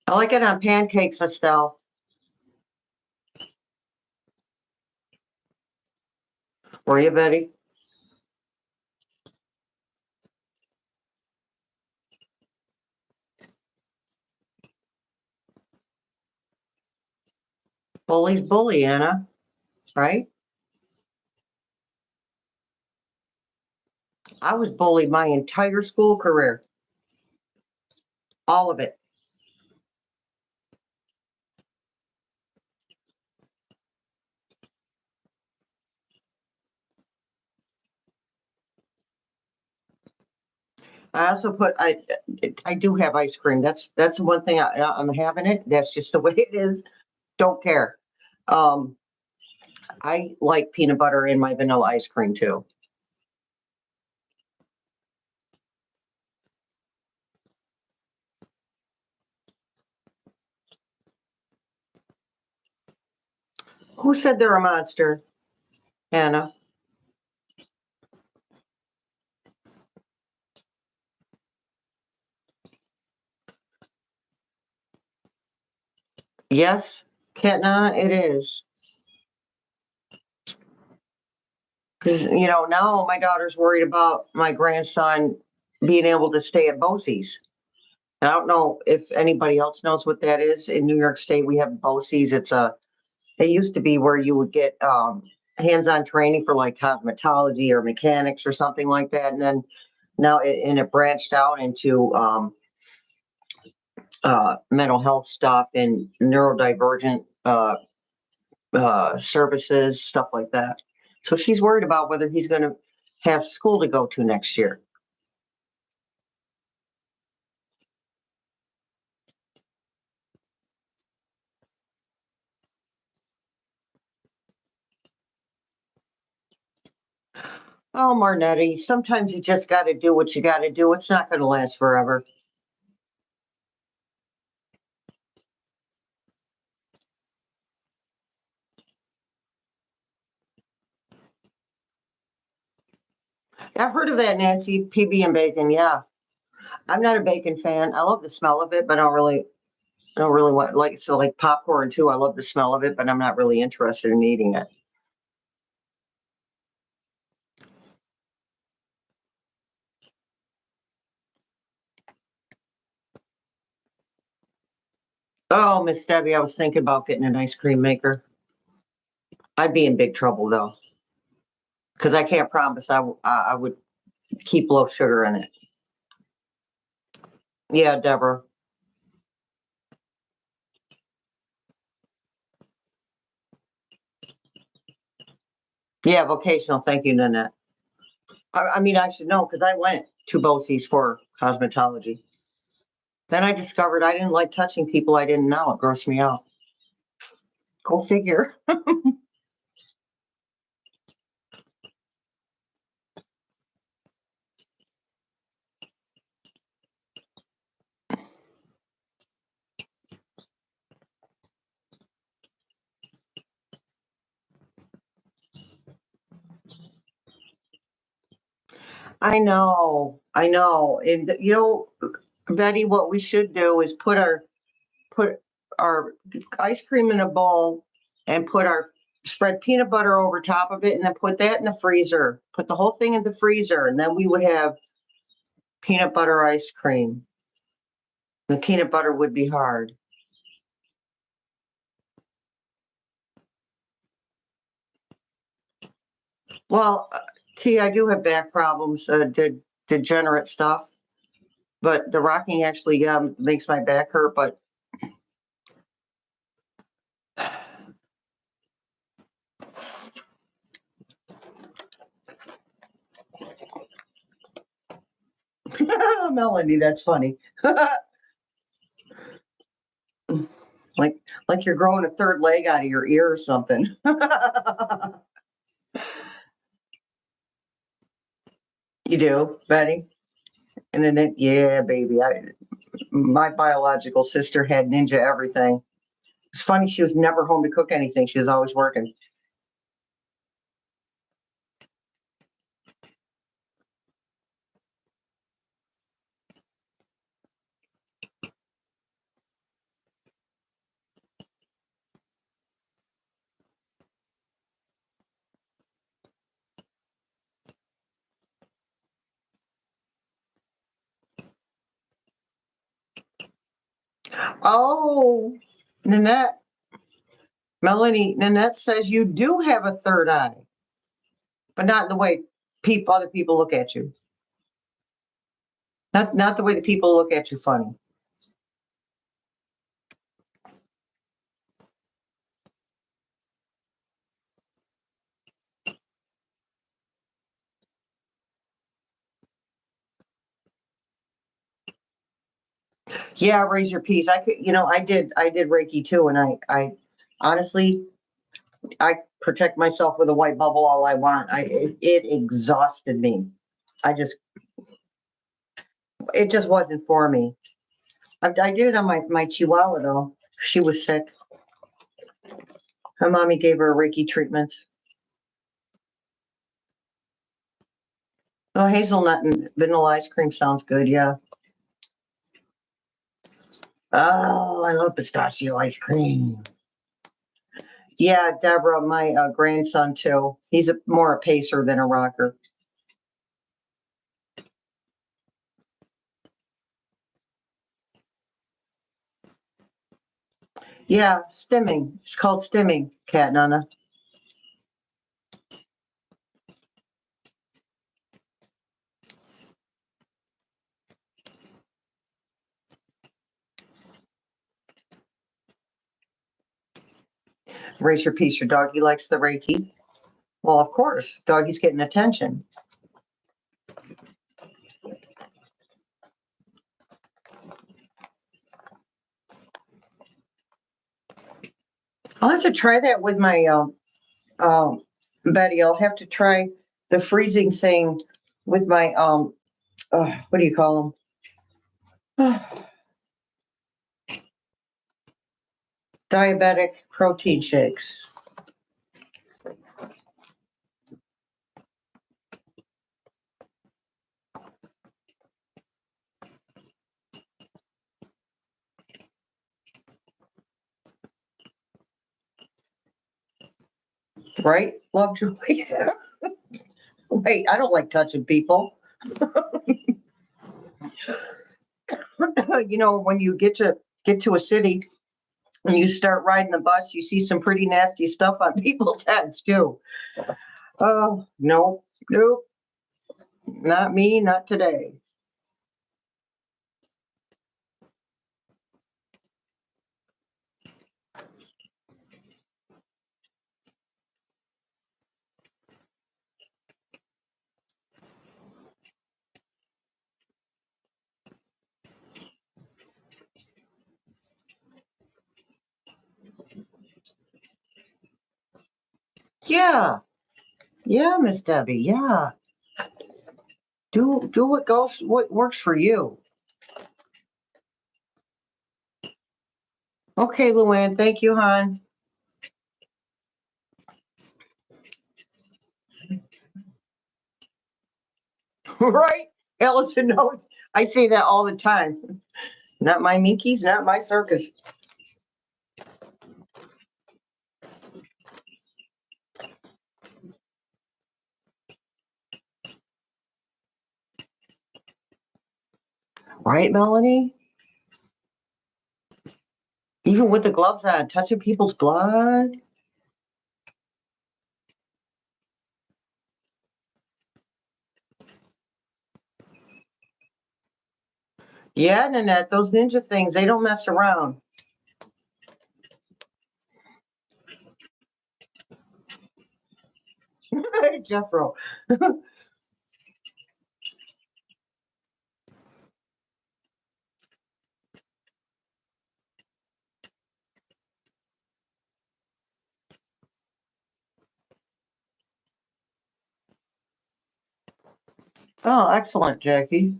I like it on pancakes, Estelle. Were you, Betty? Bully's bully, Anna, right? I was bullied my entire school career. All of it. I also I do have ice cream. That's the one thing I'm having it. That's just the way it is. Don't care. Um, I like peanut butter in my vanilla ice cream too. Who said they're a monster, Anna? Yes, Cat Nana, it is. Because now my daughter's worried about my grandson being able to stay at Bosie's. I don't know if anybody else knows what that is. In New York State, we have Bosie's. It used to be where you would get hands-on training for like cosmetology or mechanics or something like that. And then now it branched out into mental health stuff and neurodivergent services, stuff like that. So she's worried about whether he's going to have school to go to next year. Oh, Marnetti, sometimes you just got to do what you got to do. It's not going to last forever. I've heard of that, Nancy, PB and bacon. Yeah. I'm not a bacon fan. I love the smell of it, but I don't really want like popcorn too. I love the smell of it, but I'm not really interested in eating it. Oh, Miss Debbie, I was thinking about getting an ice cream maker. I'd be in big trouble though, because I can't promise I would keep low sugar in it. Yeah, Deborah. Yeah, vocational. Thank you, Nanette. I mean, I should know because I went to BOCES for cosmetology. Then I discovered I didn't like touching people I didn't know. It grossed me out. Go figure. I know. And Betty, what we should do is put our ice cream in a bowl and spread peanut butter over top of it and then put that in the freezer. Put the whole thing in the freezer and then we would have peanut butter ice cream. The peanut butter would be hard. Well, T, I do have back problems, degenerate stuff, but the rocking actually makes my back hurt. But Melanie, that's funny. like like you're growing a third leg out of your ear or something. You do, Betty? And then yeah, baby. My biological sister had ninja everything. It's funny, she was never home to cook anything. She was always working. Oh, Nanette, Nanette says you do have a third eye, but not in the way other people look at you. Not the way the people look at you funny. Yeah, raise your piece. I could, I did Reiki too, and I honestly, I protect myself with a white bubble all I want. It exhausted me. I just, it just wasn't for me. I did it on my Chihuahua though. She was sick. Her mommy gave her Reiki treatments. Oh, hazelnut and vanilla ice cream sounds good. Yeah. Oh, I love pistachio ice cream. Yeah, Deborah, my grandson too. He's more a pacer than a rocker. Yeah, stimming. It's called stimming, Cat Nana. Raise your piece. Your doggy likes the Reiki. Well, of course, doggy's getting attention. I'll have to try that with my Betty. I'll have to try the freezing thing with my what do you call them? Diabetic protein shakes. Right, Lovejoy? Wait, I don't like touching people. You know, when you get to a city and you start riding the bus, you see some pretty nasty stuff on people's heads too. Oh, no, nope, not me, not today. Yeah, yeah, Miss Debbie, yeah. Do what works for you. Okay, Luann, thank you, hon. Right? Allison knows. I say that all the time. Not my Minkies, not my circus. Right, Melanie? Even with the gloves on, touching people's blood. Yeah, Nanette, those ninja things, they don't mess around. Jeffro. Oh, excellent, Jackie.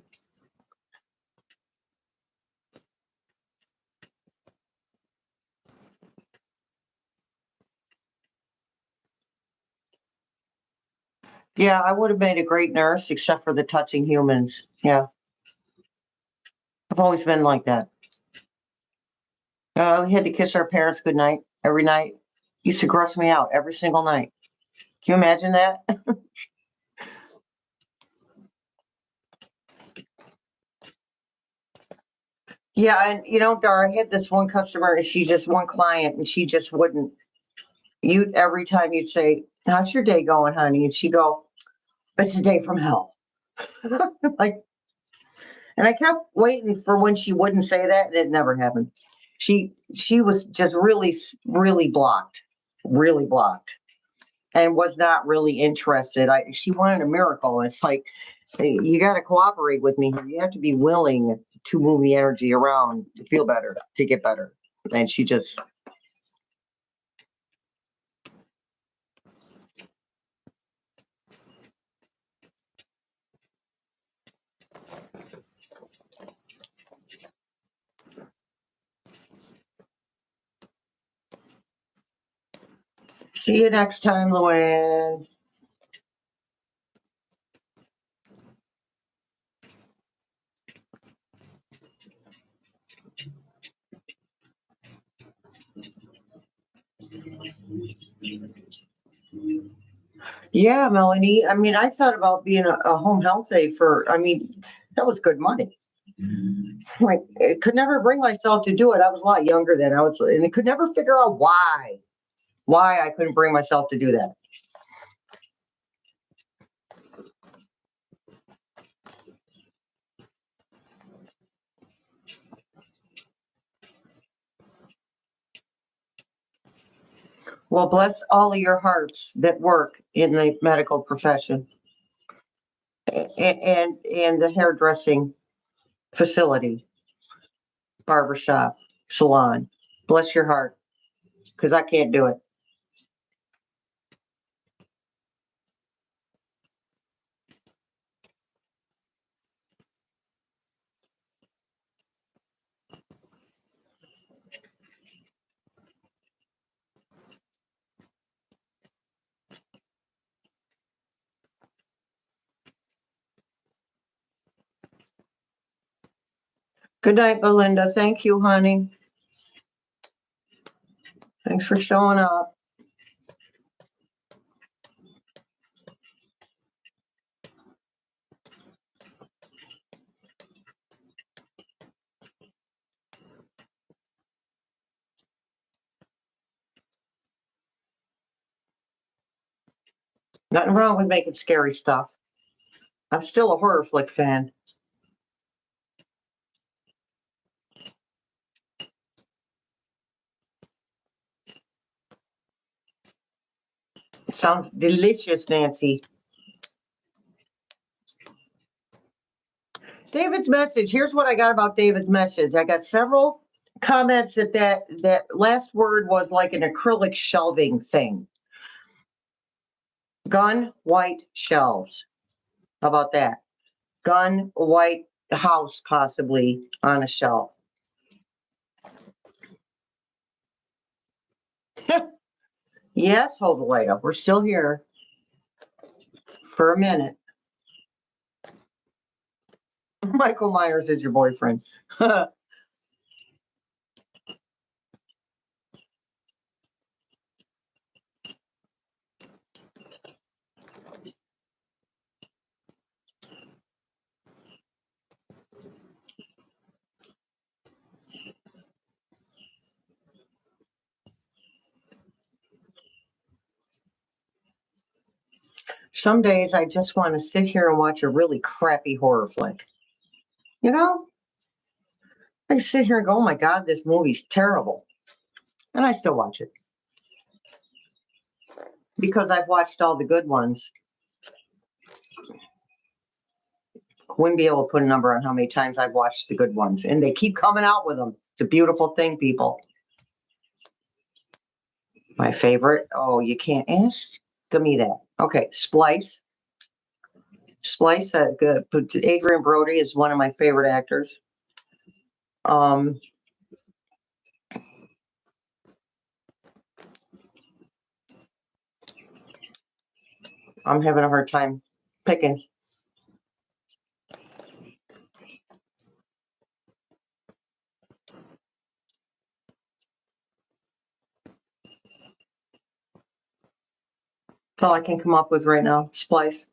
Yeah, I would have made a great nurse, except for the touching humans. Yeah, I've always been like that. We had to kiss our parents goodnight every night. Used to gross me out every single night. Can you imagine that? Yeah, and you know, Dar, I had this one customer, and she just one client, and she just wouldn't. You every time you'd say, "How's your day going, honey?" and she'd go, "It's a day from hell." Like, and I kept waiting for when she wouldn't say that, and it never happened. She was just really blocked, and was not really interested. She wanted a miracle. And it's like, hey, you got to cooperate with me here. You have to be willing to move the energy around to feel better, to get better. And she just, see you next time, Luann. Yeah, Melanie. I mean, I thought about being a home health aide that was good money. Like, I could never bring myself to do it. I was a lot younger then. And I could never figure out why I couldn't bring myself to do that. Well, bless all of your hearts that work in the medical profession and the hairdressing facility, barbershop, salon. Bless your heart, because I can't do it. Good night, Belinda. Thank you, honey. Thanks for showing up. Nothing wrong with making scary stuff. I'm still a horror flick fan. It sounds delicious, Nancy. David's message. Here's what I got about David's message. I got several comments that last word was like an acrylic shelving thing. Gun, white shelves. How about that? Gun, white house, possibly on a shelf. Yes, hold the light up. We're still here for a minute. Michael Myers is your boyfriend. Some days I just want to sit here and watch a really crappy horror flick. You know? I sit here and go, oh my God, this movie's terrible. And I still watch it. Because I've watched all the good ones. Wouldn't be able to put a number on how many times I've watched the good ones. And they keep coming out with them. It's a beautiful thing, people. My favorite. Oh, you can't ask me that. Okay, Splice. Splice, Adrian Brody is one of my favorite actors. I'm having a hard time picking. That's all I can come up with right now. Splice.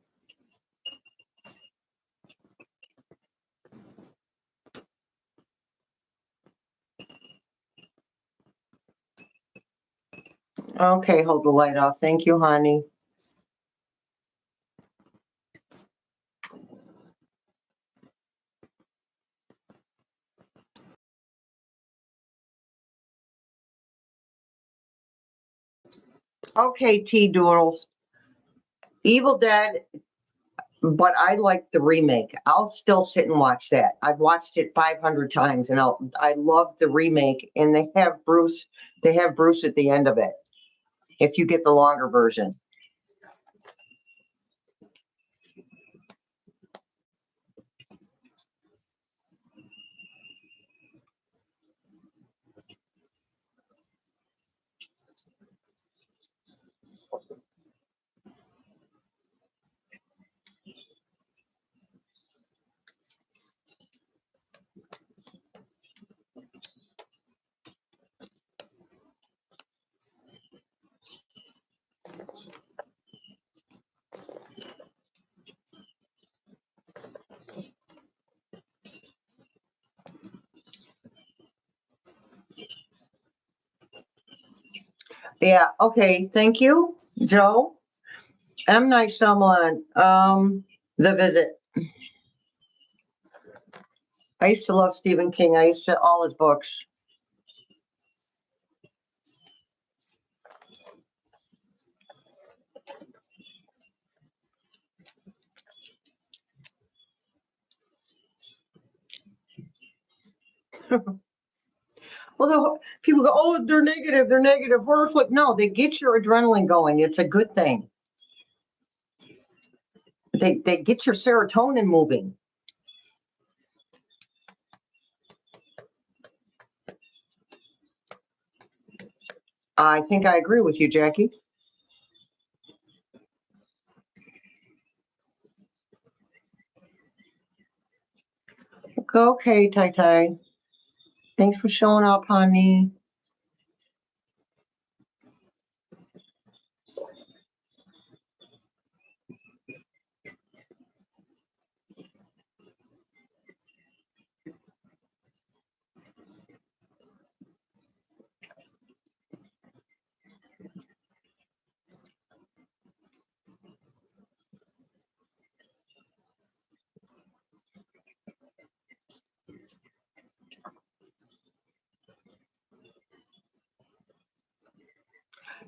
Okay, hold the light off. Thank you, honey. Okay, T-Doodles. Evil Dead, but I like the remake. I'll still sit and watch that. I've watched it 500 times, and I love the remake. And they have Bruce. They have Bruce at the end of it. If you get the longer version. Yeah. Okay. Thank you, Joe. M. Night Shyamalan. The Visit. I used to love Stephen King. I used to all his books. Well, people go, oh, they're negative. They're negative. Horror flick. No, they get your adrenaline going. It's a good thing. They get your serotonin moving. I think I agree with you, Jackie. Okay, Tai Tai. Thanks for showing up, honey.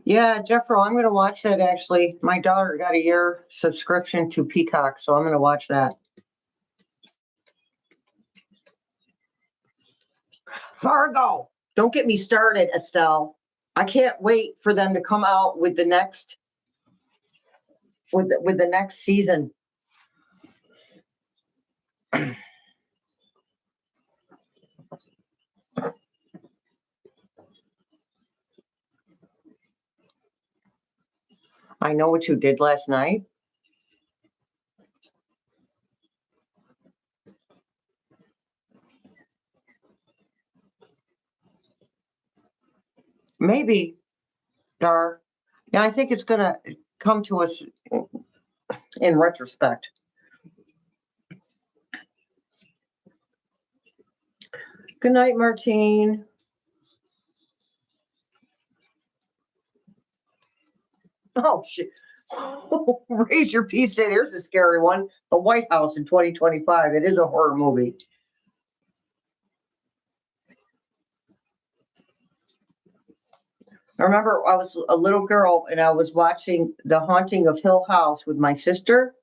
Yeah, Jeffro, I'm going to watch that actually. My daughter got a year subscription to Peacock, so I'm going to watch that. Fargo. Don't get me started, Estelle. I can't wait for them to come out with the next with the next season. I know what you did last night. Maybe, Dar. Yeah, I think it's going to come to us in retrospect. Good night, Martine. Oh, shit. Raise your peace. Here's a scary one. The White House in 2025. It is a horror movie. I remember I was a little girl and I was watching The Haunting of Hill House with my sister,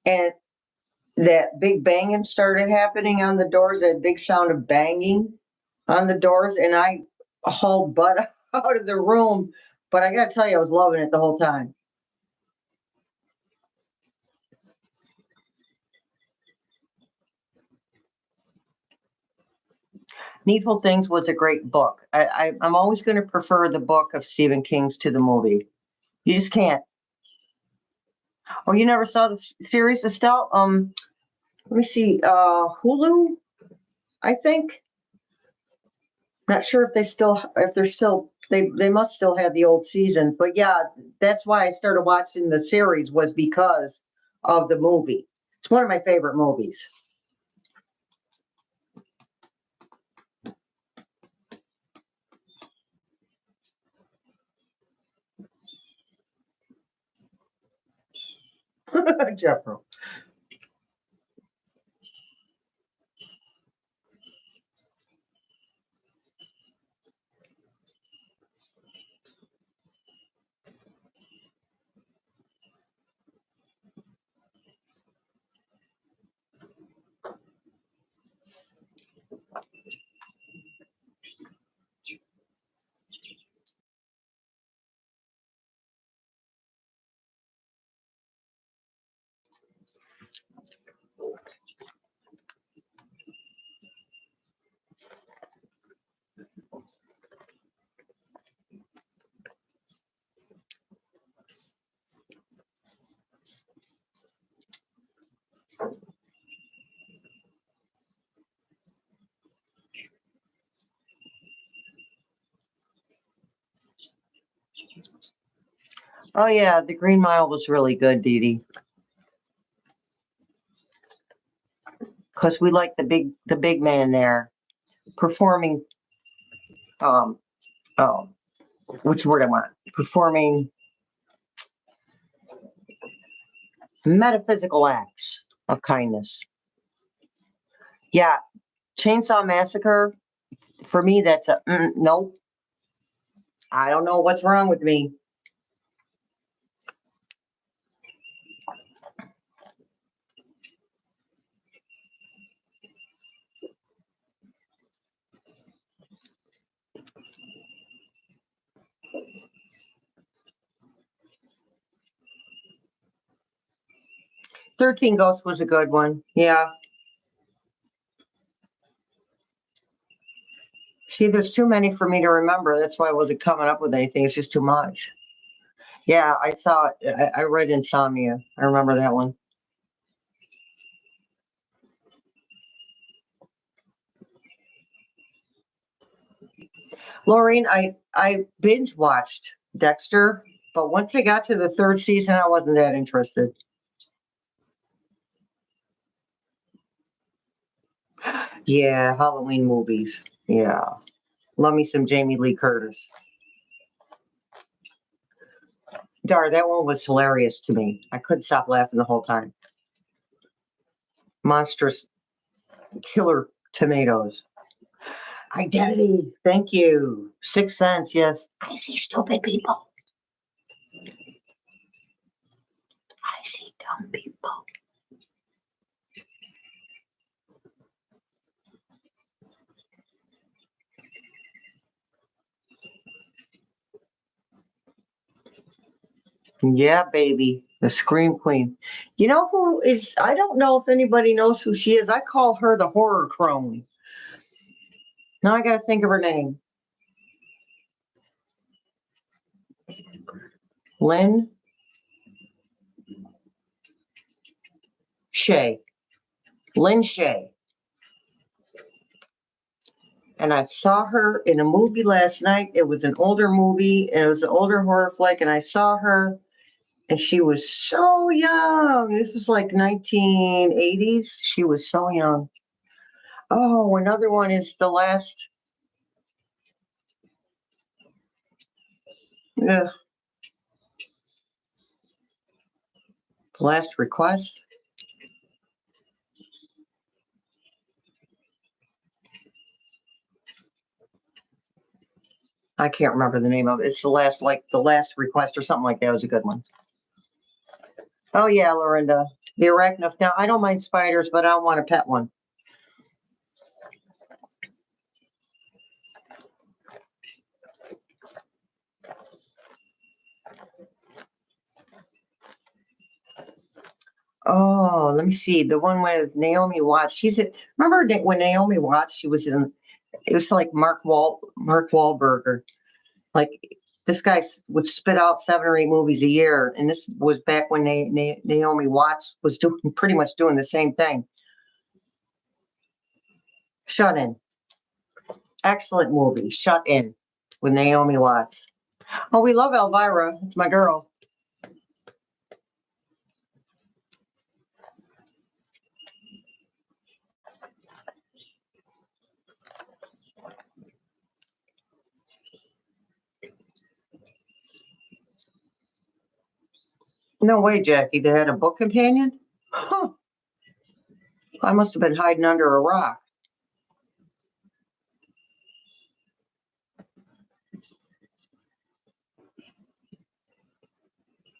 and that big banging started happening on the doors, that big sound of banging on the doors, and I hauled butt out of the room. But I got to tell you, I was loving it the whole time. Needful Things was a great book. I'm always going to prefer the book of Stephen King's to the movie. You just can't. Oh, you never saw the series, Estelle? Let me see. Hulu, I think. Not sure if they're still, they must still have the old season. But yeah, that's why I started watching the series, was because of the movie. It's one of my favorite movies. Jeffro. Oh yeah, the Green Mile was really good, Dee Dee. Because we like the big man there performing. Um, oh, which word I want? Performing metaphysical acts of kindness. Yeah, Chainsaw Massacre. For me, that's a nope. I don't know what's wrong with me. "13 Ghosts" was a good one. Yeah. See, there's too many for me to remember. That's why I wasn't coming up with anything. It's just too much. Yeah, I saw it. I read Insomnia. I remember that one. Laureen, I binge watched Dexter, but once I got to the third season, I wasn't that interested. Yeah, Halloween movies. Yeah. Love me some Jamie Lee Curtis. Dar, that one was hilarious to me. I couldn't stop laughing the whole time. Monstrous killer tomatoes. Identity. Thank you. Sixth Sense. Yes. I see stupid people. I see dumb people. Yeah, baby. The Scream Queen. You know who is, I don't know if anybody knows who she is. I call her the horror crone. Now I got to think of her name. Lynn Shay. Lynn Shay. And I saw her in a movie last night. It was an older movie, and it was an older horror flick, and I saw her, and she was so young. This was like 1980s. She was so young. Oh, another one is ugh, The Last Request. I can't remember the name of it. It's The Last Request or something like that. It was a good one. Oh yeah, Lorinda. The arachnid. Now I don't mind spiders, but I don't want a pet one. Oh, let me see. The one with Naomi Watts. Remember when Naomi Watts, she was in, it was like Mark Wahlberger. Like this guy would spit out 7 or 8 movies a year. And this was back when Naomi Watts was pretty much doing the same thing. Shut In. Excellent movie. Shut In with Naomi Watts. Oh, we love Elvira. It's my girl. No way, Jackie. They had a book companion? Huh. I must have been hiding under a rock.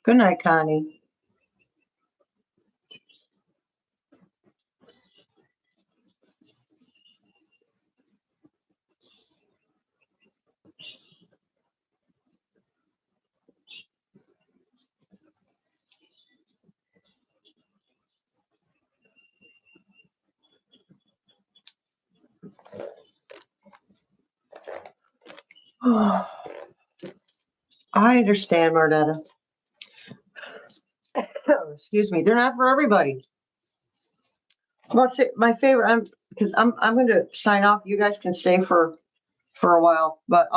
Good night, Connie. I understand, Mardetta. Excuse me. They're not for everybody. Well, my favorite. I'm going to sign off. You guys can stay for a while, but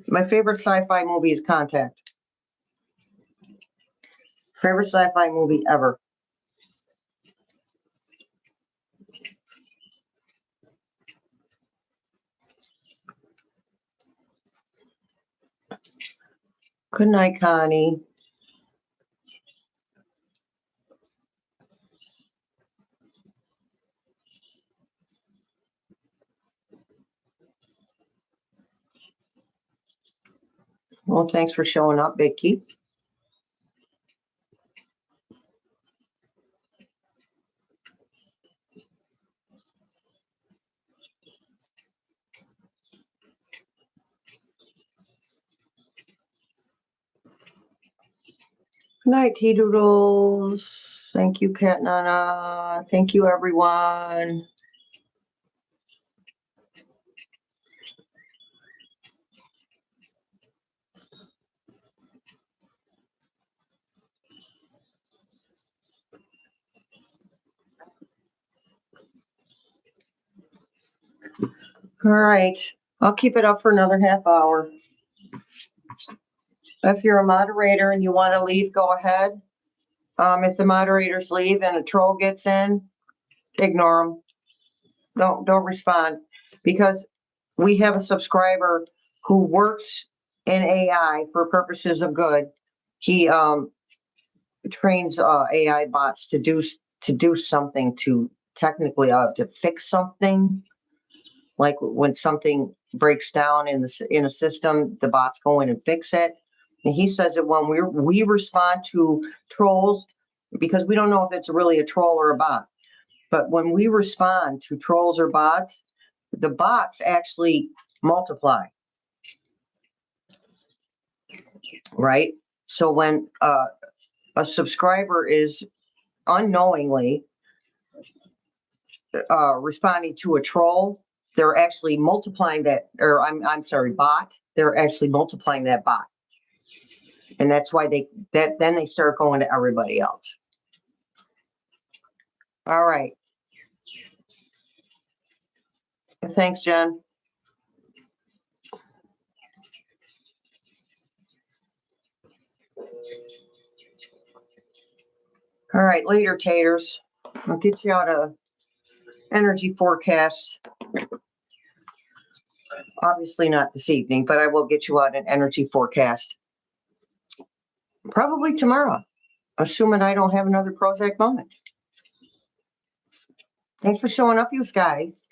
my favorite sci-fi movie is Contact. Favorite sci-fi movie ever. Good night, Connie. Well, thanks for showing up, Vicky. Good night, Tea Doodles. Thank you, Cat Nana. Thank you, everyone. All right. I'll keep it up for another half hour. If you're a moderator and you want to leave, go ahead. If the moderators leave and a troll gets in, ignore them. Don't respond, because we have a subscriber who works in AI for purposes of good. He trains AI bots to do something, to technically to fix something. Like when something breaks down in a system, the bots go in and fix it. And he says that when we respond to trolls, because we don't know if it's really a troll or a bot, but when we respond to trolls or bots, the bots actually multiply. Right? So when a subscriber is unknowingly responding to a troll, they're actually multiplying that, or I'm sorry, bot. They're actually multiplying that bot. And that's why then they start going to everybody else. All right. Thanks, Jen. All right, later, taters. I'll get you out a energy forecast. Obviously not this evening, but I will get you out an energy forecast. Probably tomorrow, assuming I don't have another Prozac moment. Thanks for showing up, you guys.